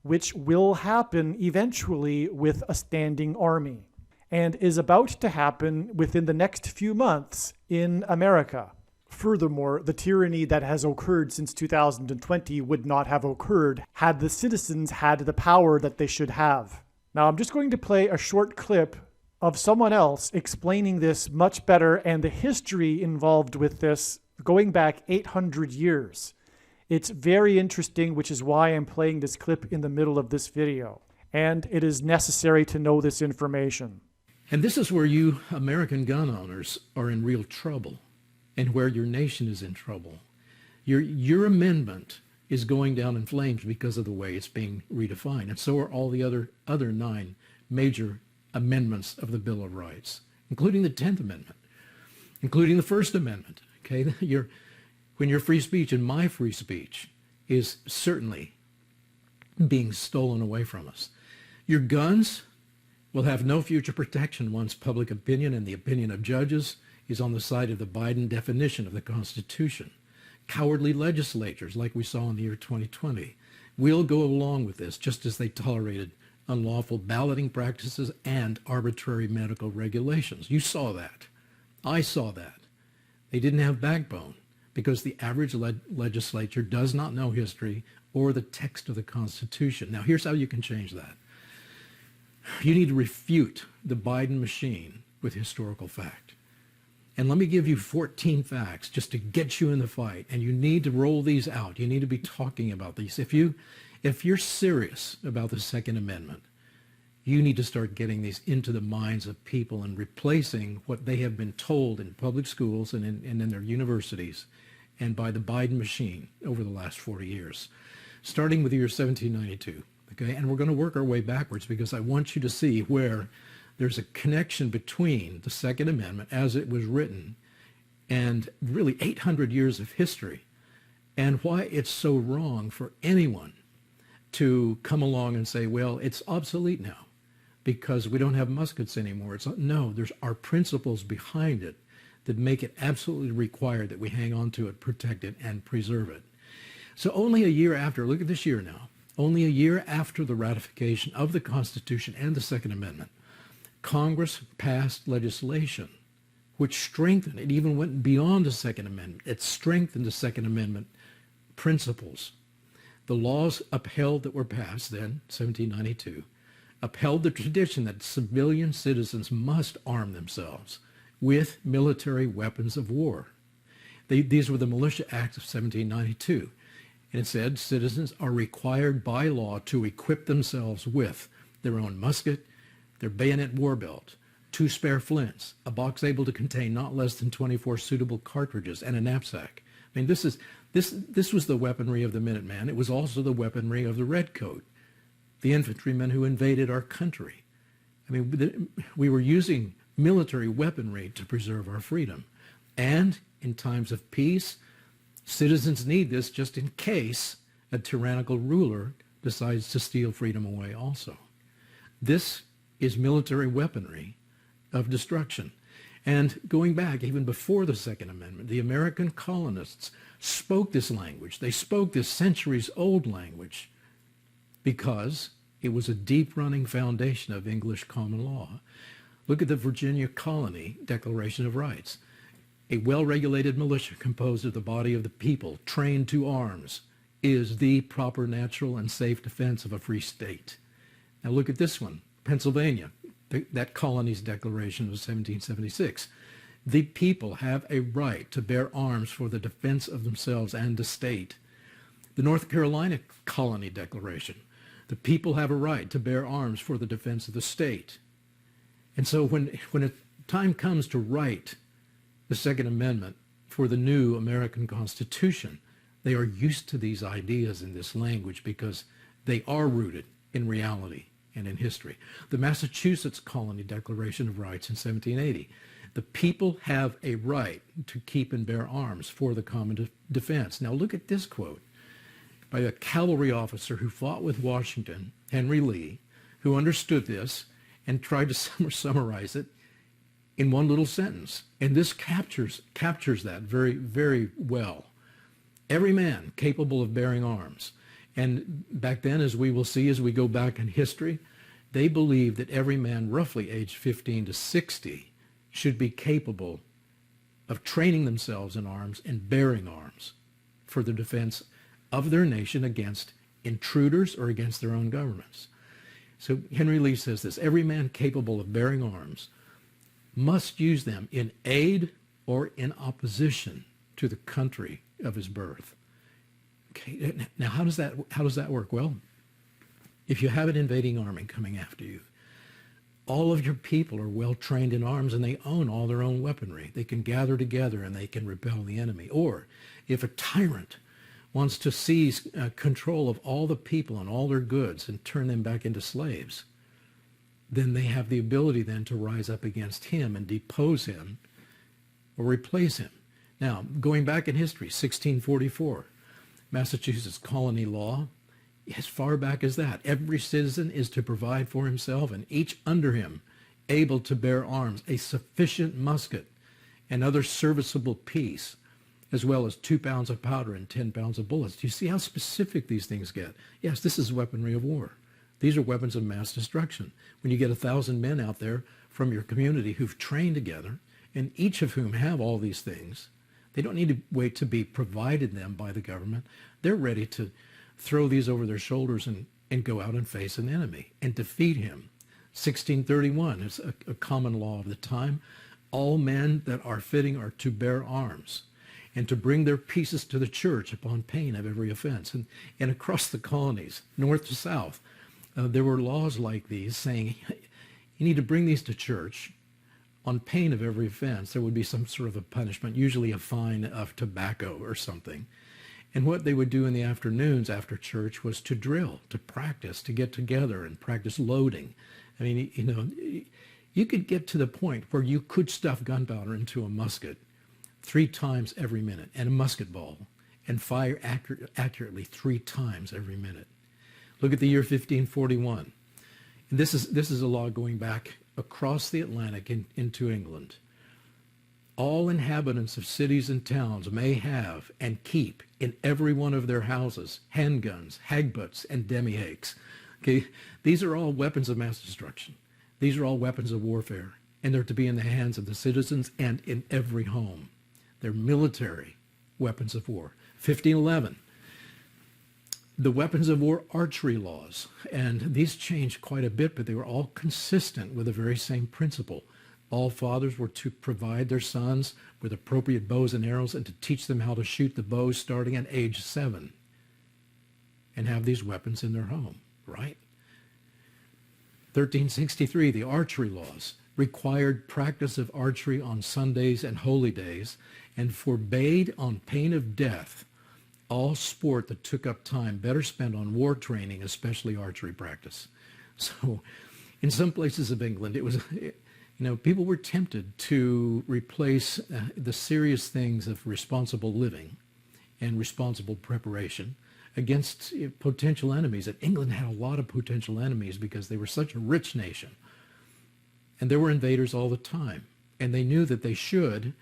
which will happen eventually with a standing army, and is about to happen within the next few months in America. Furthermore, the tyranny that has occurred since 2020 would not have occurred had the citizens had the power that they should have. Now, I'm just going to play a short clip of someone else explaining this much better and the history involved with this going back 800 years. It's very interesting, which is why I'm playing this clip in the middle of this video. And it is necessary to know this information. And this is where you American gun owners are in real trouble, and where your nation is in trouble. Your amendment is going down in flames because of the way it's being redefined. And so are all the other 9 major amendments of the Bill of Rights, including the 10th Amendment, including the First Amendment. Okay, when your free speech and my free speech is certainly being stolen away from us. Your guns will have no future protection once public opinion and the opinion of judges is on the side of the Biden definition of the Constitution. Cowardly legislatures, like we saw in the year 2020, will go along with this, just as they tolerated unlawful balloting practices and arbitrary medical regulations. You saw that. I saw that. They didn't have backbone because the average legislature does not know history or the text of the Constitution. Now, here's how you can change that. You need to refute the Biden machine with historical fact. And let me give you 14 facts just to get you in the fight. And you need to roll these out. You need to be talking about these. If you're serious about the Second Amendment, you need to start getting these into the minds of people and replacing what they have been told in public schools and in their universities and by the Biden machine over the last 40 years, starting with the year 1792. Okay? And we're going to work our way backwards because I want you to see where there's a connection between the Second Amendment as it was written and really 800 years of history and why it's so wrong for anyone to come along and say, well, it's obsolete now because we don't have muskets anymore. No, there's our principles behind it that make it absolutely required that we hang on to it, protect it, and preserve it. So only a year after, look at this year now, only a year after the ratification of the Constitution and the Second Amendment, Congress passed legislation which strengthened, it even went beyond the Second Amendment. It strengthened the Second Amendment principles. The laws upheld that were passed then, 1792, upheld the tradition that civilian citizens must arm themselves with military weapons of war. These were the Militia Acts of 1792. And it said citizens are required by law to equip themselves with their own musket, their bayonet war belt, 2 spare flints, a box able to contain not less than 24 suitable cartridges, and a knapsack. I mean, this was the weaponry of the Minuteman. It was also the weaponry of the Redcoat, the infantrymen who invaded our country. I mean, we were using military weaponry to preserve our freedom. And in times of peace, citizens need this just in case a tyrannical ruler decides to steal freedom away also. This is military weaponry of destruction. And going back even before the Second Amendment, the American colonists spoke this language. They spoke this centuries-old language because it was a deep-running foundation of English common law. Look at the Virginia Colony Declaration of Rights. A well-regulated militia composed of the body of the people, trained to arms, is the proper, natural, and safe defense of a free state. Now look at this one, Pennsylvania. That colony's declaration was 1776. The people have a right to bear arms for the defense of themselves and the state. The North Carolina Colony Declaration. The people have a right to bear arms for the defense of the state. And so when a time comes to write the Second Amendment for the new American Constitution, they are used to these ideas in this language because they are rooted in reality and in history. The Massachusetts Colony Declaration of Rights in 1780. The people have a right to keep and bear arms for the common defense. Now look at this quote by a cavalry officer who fought with Washington, Henry Lee, who understood this and tried to summarize it in one little sentence. And this captures that very, very well. Every man capable of bearing arms. And back then, as we will see as we go back in history, they believed that every man roughly aged 15 to 60 should be capable of training themselves in arms and bearing arms for the defense of their nation against intruders or against their own governments. So Henry Lee says this, every man capable of bearing arms must use them in aid or in opposition to the country of his birth. Okay, now how does that work? Well, if you have an invading army coming after you, all of your people are well trained in arms and they own all their own weaponry. They can gather together and they can repel the enemy. Or if a tyrant wants to seize control of all the people and all their goods and turn them back into slaves, then they have the ability then to rise up against him and depose him or replace him. Now, going back in history, 1644, Massachusetts colony law, as far back as that, every citizen is to provide for himself and each under him able to bear arms, a sufficient musket and other serviceable piece, as well as 2 pounds of powder and 10 pounds of bullets. Do you see how specific these things get? Yes, this is weaponry of war. These are weapons of mass destruction. When you get 1,000 men out there from your community who've trained together, and each of whom have all these things, they don't need to wait to be provided them by the government. They're ready to throw these over their shoulders and go out and face an enemy and defeat him. 1631 is a common law of the time. All men that are fitting are to bear arms and to bring their pieces to the church upon pain of every offense. And across the colonies, north to south, there were laws like these saying, you need to bring these to church on pain of every offense. There would be some sort of a punishment, usually a fine of tobacco or something. And what they would do in the afternoons after church was to drill, to practice, to get together and practice loading. I mean, you know, you could get to the point where you could stuff gunpowder into a musket 3 times every minute, and a musket ball, and fire accurately 3 times every minute. Look at the year 1541. And this is a law going back across the Atlantic into England. All inhabitants of cities and towns may have and keep in every one of their houses handguns, hagbutts, and demi-hakes. Okay, these are all weapons of mass destruction. These are all weapons of warfare, and they're to be in the hands of the citizens and in every home. They're military weapons of war. 1511, the weapons of war archery laws, and these changed quite a bit, but they were all consistent with the very same principle. All fathers were to provide their sons with appropriate bows and arrows and to teach them how to shoot the bows starting at age 7 and have these weapons in their home, right? 1363, the archery laws required practice of archery on Sundays and holy days and forbade on pain of death all sport that took up time better spent on war training, especially archery practice. So in some places of England, it was, you know, people were tempted to replace the serious things of responsible living and responsible preparation against potential enemies. And England had a lot of potential enemies because they were such a rich nation. And there were invaders all the time. And they knew that they should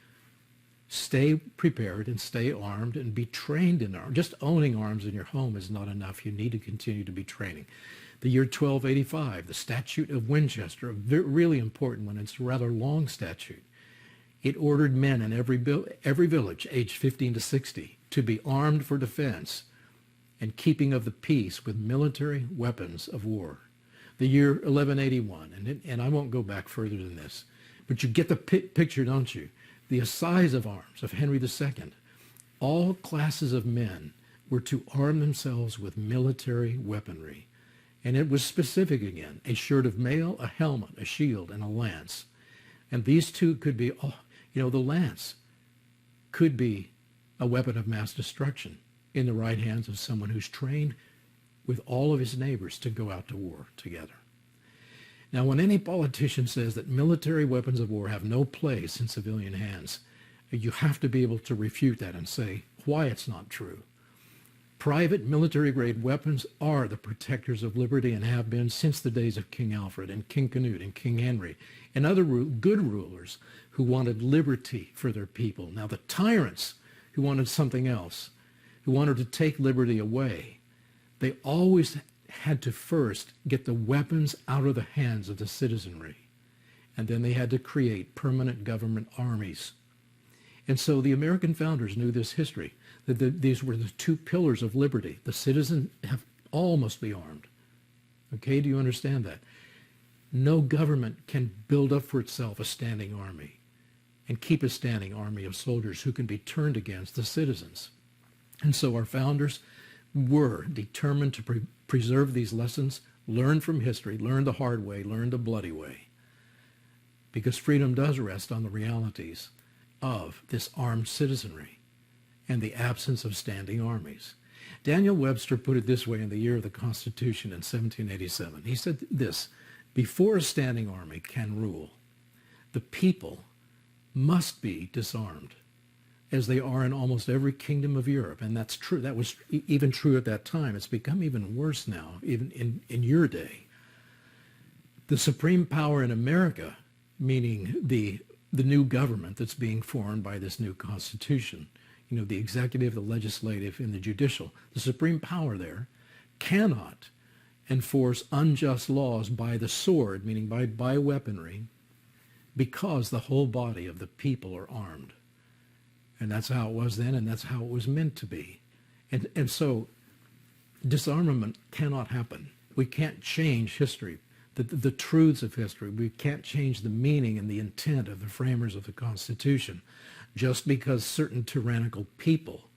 stay prepared and stay armed and be trained in arms. Just owning arms in your home is not enough. You need to continue to be training. The year 1285, the Statute of Winchester, a really important one. It's a rather long statute. It ordered men in every village, aged 15 to 60, to be armed for defense and keeping of the peace with military weapons of war. The year 1181, and I won't go back further than this, but you get the picture, don't you? The assize of arms of Henry II. All classes of men were to arm themselves with military weaponry. And it was specific again, a shirt of mail, a helmet, a shield, and a lance. And these two could be, the lance could be a weapon of mass destruction in the right hands of someone who's trained with all of his neighbors to go out to war together. Now, when any politician says that military weapons of war have no place in civilian hands, you have to be able to refute that and say why it's not true. Private military-grade weapons are the protectors of liberty and have been since the days of King Alfred and King Canute and King Henry and other good rulers who wanted liberty for their people. Now, the tyrants who wanted something else, who wanted to take liberty away, they always had to first get the weapons out of the hands of the citizenry. And then they had to create permanent government armies. And so the American founders knew this history, that these were the two pillars of liberty. The citizens all must be armed. Okay, do you understand that? No government can build up for itself a standing army and keep a standing army of soldiers who can be turned against the citizens. And so our founders were determined to preserve these lessons, learn from history, learn the hard way, learn the bloody way. Because freedom does rest on the realities of this armed citizenry and the absence of standing armies. Daniel Webster put it this way in the year of the Constitution in 1787. He said this: before a standing army can rule, the people must be disarmed, as they are in almost every kingdom of Europe. And that's true. That was even true at that time. It's become even worse now, even in your day. The supreme power in America, meaning the new government that's being formed by this new Constitution, the executive, the legislative, and the judicial, the supreme power there cannot enforce unjust laws by the sword, meaning by weaponry, because the whole body of the people are armed. And that's how it was then, and that's how it was meant to be. And so disarmament cannot happen. We can't change history. the truths of history. We can't change the meaning and the intent of the framers of the Constitution just because certain tyrannical people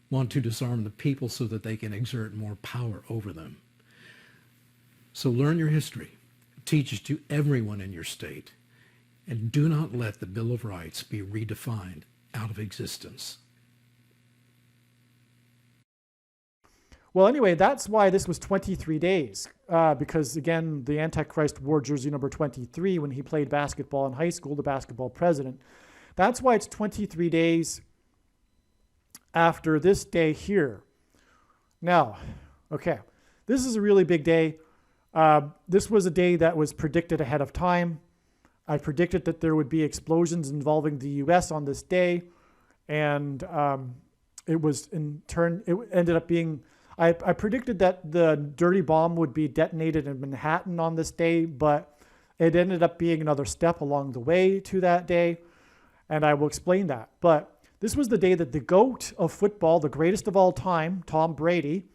want to disarm the people so that they can exert more power over them. So learn your history. Teach it to everyone in your state. And do not let the Bill of Rights be redefined out of existence. Well, anyway, that's why this was 23 days. Because, again, the Antichrist wore jersey number 23 when he played basketball in high school, the basketball president. That's why it's 23 days after this day here. Now, okay, this is a really big day. This was a day that was predicted ahead of time. I predicted that there would be explosions involving the U.S. on this day. And it was, in turn, it ended up being... I predicted that the dirty bomb would be detonated in Manhattan on this day, but it ended up being another step along the way to that day, and I will explain that. But this was the day that the GOAT of football, the greatest of all time, Tom Brady,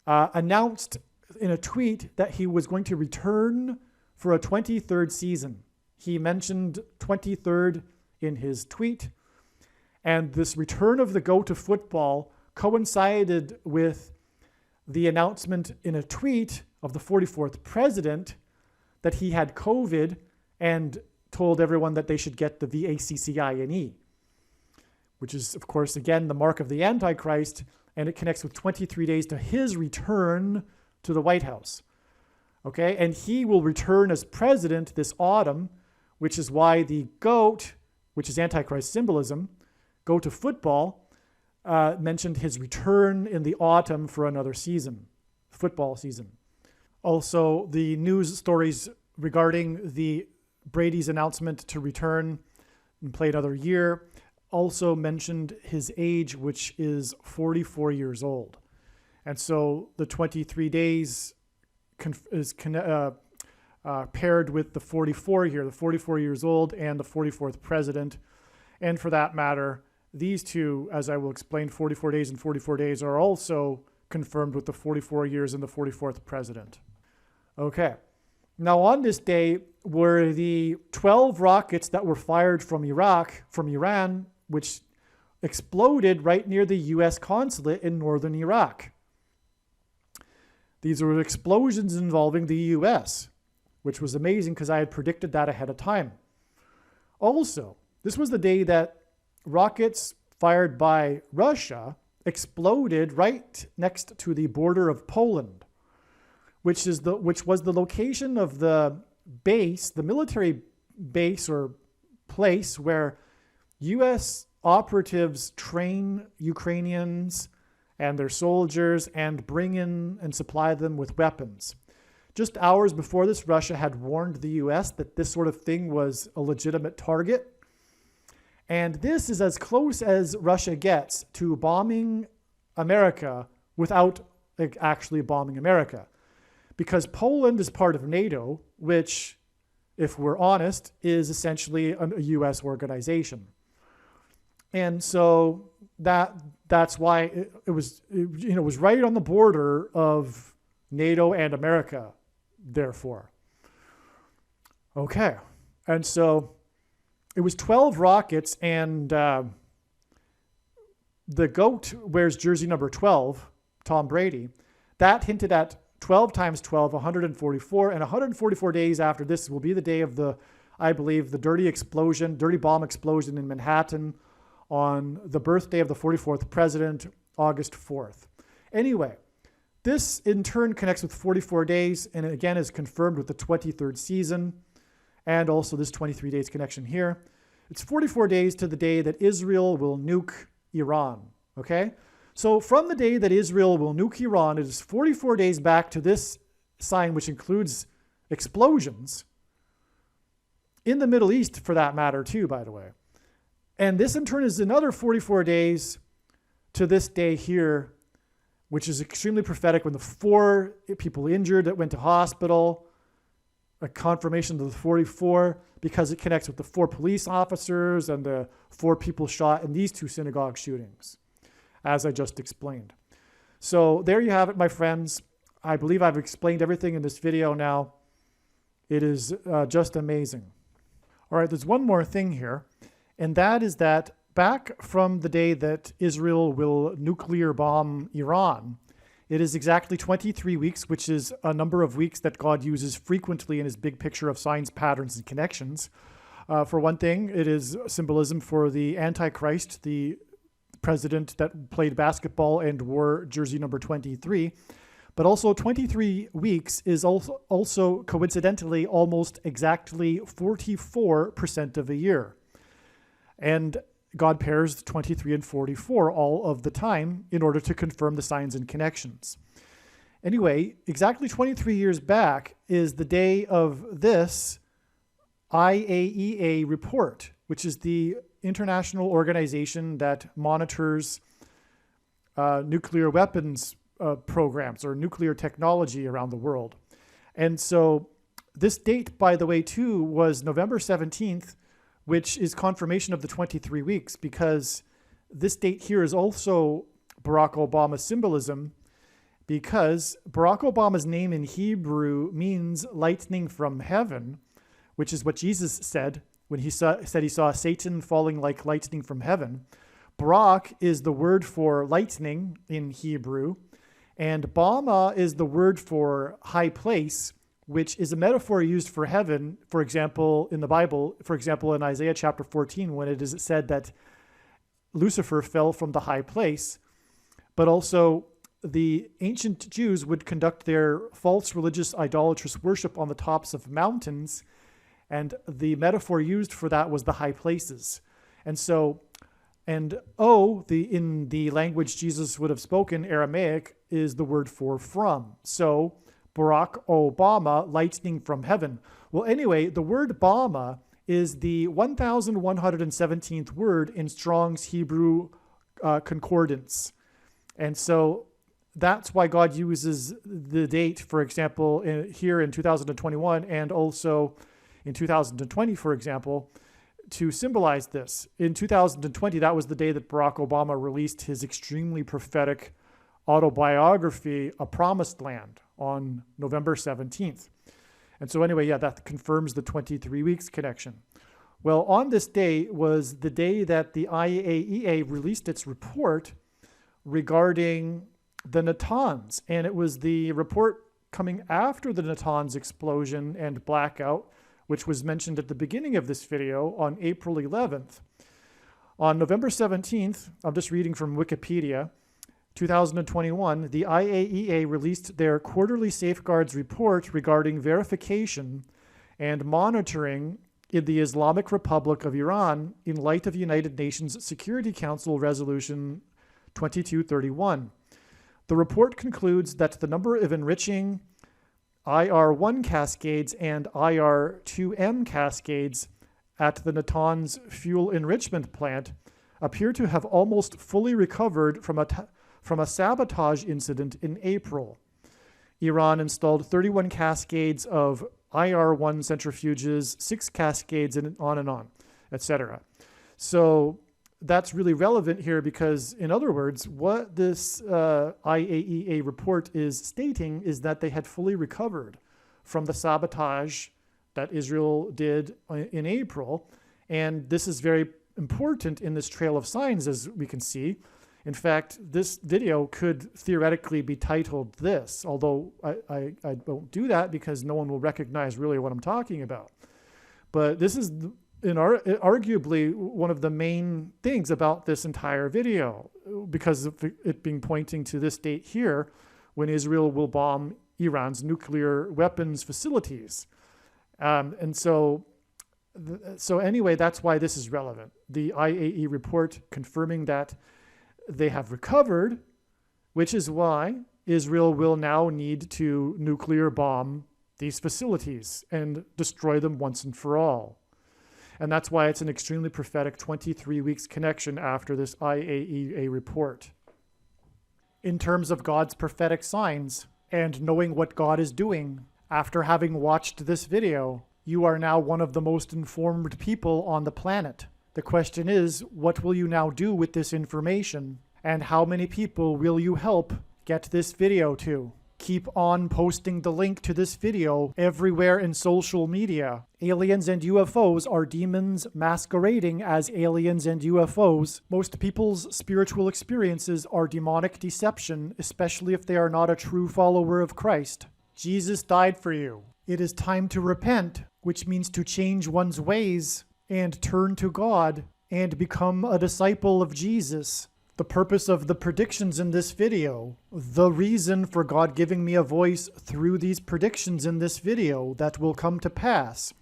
announced in a tweet that he was going to return for a 23rd season. He mentioned 23rd in his tweet, and this return of the GOAT of football coincided with the announcement in a tweet of the 44th president that he had COVID and told everyone that they should get the vaccine, which is, of course, again, the mark of the Antichrist, and it connects with 23 days to his return to the White House. Okay, and he will return as president this autumn, which is why the GOAT, which is Antichrist symbolism, GOAT of football, mentioned his return in the autumn for another season, football season. Also, the news stories regarding the Brady's announcement to return and play another year also mentioned his age, which is 44 years old. And so the 23 days is paired with the 44 here, the 44 years old and the 44th president. And for that matter, these two, as I will explain, 44 days and 44 days, are also confirmed with the 44 years and the 44th president. Okay. Now, on this day were the 12 rockets that were fired from Iran, which exploded right near the U.S. consulate in northern Iraq. These were explosions involving the U.S., which was amazing because I had predicted that ahead of time. Also, this was the day that rockets fired by Russia exploded right next to the border of Poland, which was the location of the base, the military base or place where U.S. operatives train Ukrainians and their soldiers and bring in and supply them with weapons. Just hours before this, Russia had warned the U.S. that this sort of thing was a legitimate target. And this is as close as Russia gets to bombing America without actually bombing America. Because Poland is part of NATO, which, if we're honest, is essentially a U.S. organization. And so that's why it was right on the border of NATO and America, therefore. Okay. And so it was 12 rockets, and the GOAT wears jersey number 12, Tom Brady. That hinted at 12 times 12, 144, and 144 days after this will be the day of I believe, the dirty bomb explosion in Manhattan on the birthday of the 44th president, August 4th. Anyway, this in turn connects with 44 days, and again is confirmed with the 23rd season, and also this 23 days connection here. It's 44 days to the day that Israel will nuke Iran, okay? So from the day that Israel will nuke Iran, it is 44 days back to this sign, which includes explosions in the Middle East, for that matter, too, by the way. And this in turn is another 44 days to this day here, which is extremely prophetic, when the 4 people injured that went to hospital, a confirmation of the 44, because it connects with the 4 police officers and the 4 people shot in these 2 synagogue shootings, as I just explained. So there you have it, my friends. I believe I've explained everything in this video now. It is just amazing. All right, there's one more thing here, and that is that back from the day that Israel will nuclear bomb Iran, it is exactly 23 weeks, which is a number of weeks that God uses frequently in his big picture of signs, patterns, and connections. For one thing, it is symbolism for the Antichrist, the president that played basketball and wore jersey number 23. But also 23 weeks is also coincidentally almost exactly 44% of a year. And God pairs 23 and 44 all of the time in order to confirm the signs and connections. Anyway, exactly 23 years back is the day of this IAEA report, which is the international organization that monitors nuclear weapons programs or nuclear technology around the world. And so this date, by the way, too, was November 17th, which is confirmation of the 23 weeks, because this date here is also Barack Obama's symbolism, because Barack Obama's name in Hebrew means lightning from heaven, which is what Jesus said when he said he saw Satan falling like lightning from heaven. Barak is the word for lightning in Hebrew, and Bama is the word for high place, which is a metaphor used for heaven, for example, in the Bible, for example, in Isaiah chapter 14, when it is said that Lucifer fell from the high place. But also the ancient Jews would conduct their false religious idolatrous worship on the tops of mountains, and the metaphor used for that was the high places. And so, and in the language Jesus would have spoken, Aramaic, is the word for from. So Barack Obama, lightning from heaven. Well, anyway, the word Bama is the 1117th word in Strong's Hebrew concordance. And so that's why God uses the date, for example, here in 2021 and also in 2020, for example, to symbolize this. In 2020, that was the day that Barack Obama released his extremely prophetic autobiography, A Promised Land, on November 17th. And so anyway, yeah, that confirms the 23 weeks connection. Well, on this day was the day that the IAEA released its report regarding the Natanz. And it was the report coming after the Natanz explosion and blackout, which was mentioned at the beginning of this video on April 11th. On November 17th, I'm just reading from Wikipedia, 2021, the IAEA released their quarterly safeguards report regarding verification and monitoring in the Islamic Republic of Iran in light of United Nations Security Council Resolution 2231. The report concludes that the number of enriching IR-1 cascades and IR-2M cascades at the Natanz fuel enrichment plant appear to have almost fully recovered from a sabotage incident in April. Iran installed 31 cascades of IR-1 centrifuges, 6 cascades, and on, etc. So that's really relevant here because, in other words, what this IAEA report is stating is that they had fully recovered from the sabotage that Israel did in April. And this is very important in this trail of signs, as we can see. In fact, this video could theoretically be titled this, although I won't do that because no one will recognize really what I'm talking about. But this is arguably one of the main things about this entire video, because of it being pointing to this date here when Israel will bomb Iran's nuclear weapons facilities. And so anyway, that's why this is relevant. The IAEA report confirming that they have recovered, which is why Israel will now need to nuclear bomb these facilities and destroy them once and for all. And that's why it's an extremely prophetic 23 weeks connection after this IAEA report. In terms of God's prophetic signs and knowing what God is doing, after having watched this video, you are now one of the most informed people on the planet. The question is, what will you now do with this information? And how many people will you help get this video to? keep on posting the link to this video everywhere in social media. Aliens and UFOs are demons masquerading as aliens and UFOs. Most people's spiritual experiences are demonic deception, especially if they are not a true follower of Christ. Jesus died for you. It is time to repent, which means to change one's ways and turn to God and become a disciple of Jesus. The purpose of the predictions in this video, the reason for God giving me a voice through these predictions in this video that will come to pass,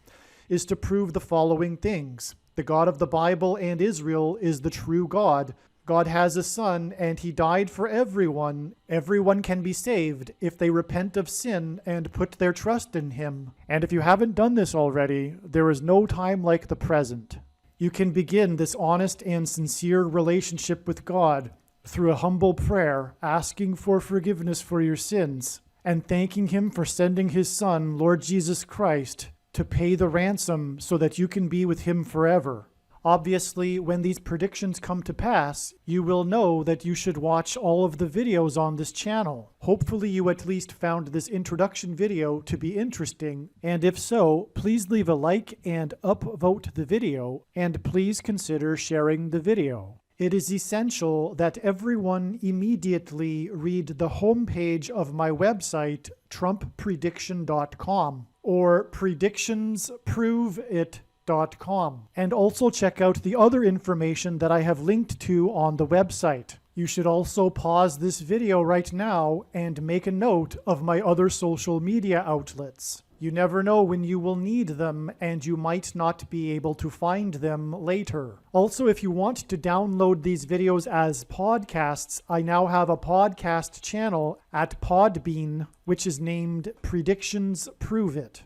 is to prove the following things. The God of the Bible and Israel is the true God. God has a son, and he died for everyone. Everyone can be saved if they repent of sin and put their trust in him. And if you haven't done this already, there is no time like the present. You can begin this honest and sincere relationship with God through a humble prayer, asking for forgiveness for your sins, and thanking him for sending his Son, Lord Jesus Christ, to pay the ransom so that you can be with him forever. Obviously, when these predictions come to pass, you will know that you should watch all of the videos on this channel. Hopefully you at least found this introduction video to be interesting, and if so, please leave a like and upvote the video, and please consider sharing the video. It is essential that everyone immediately read the homepage of my website, TrumpPrediction.com, or PredictionsProveIt.com. And also check out the other information that I have linked to on the website. You should also pause this video right now and make a note of my other social media outlets. You never know when you will need them, and you might not be able to find them later. Also, if you want to download these videos as podcasts, I now have a podcast channel at Podbean, which is named Predictions Prove It.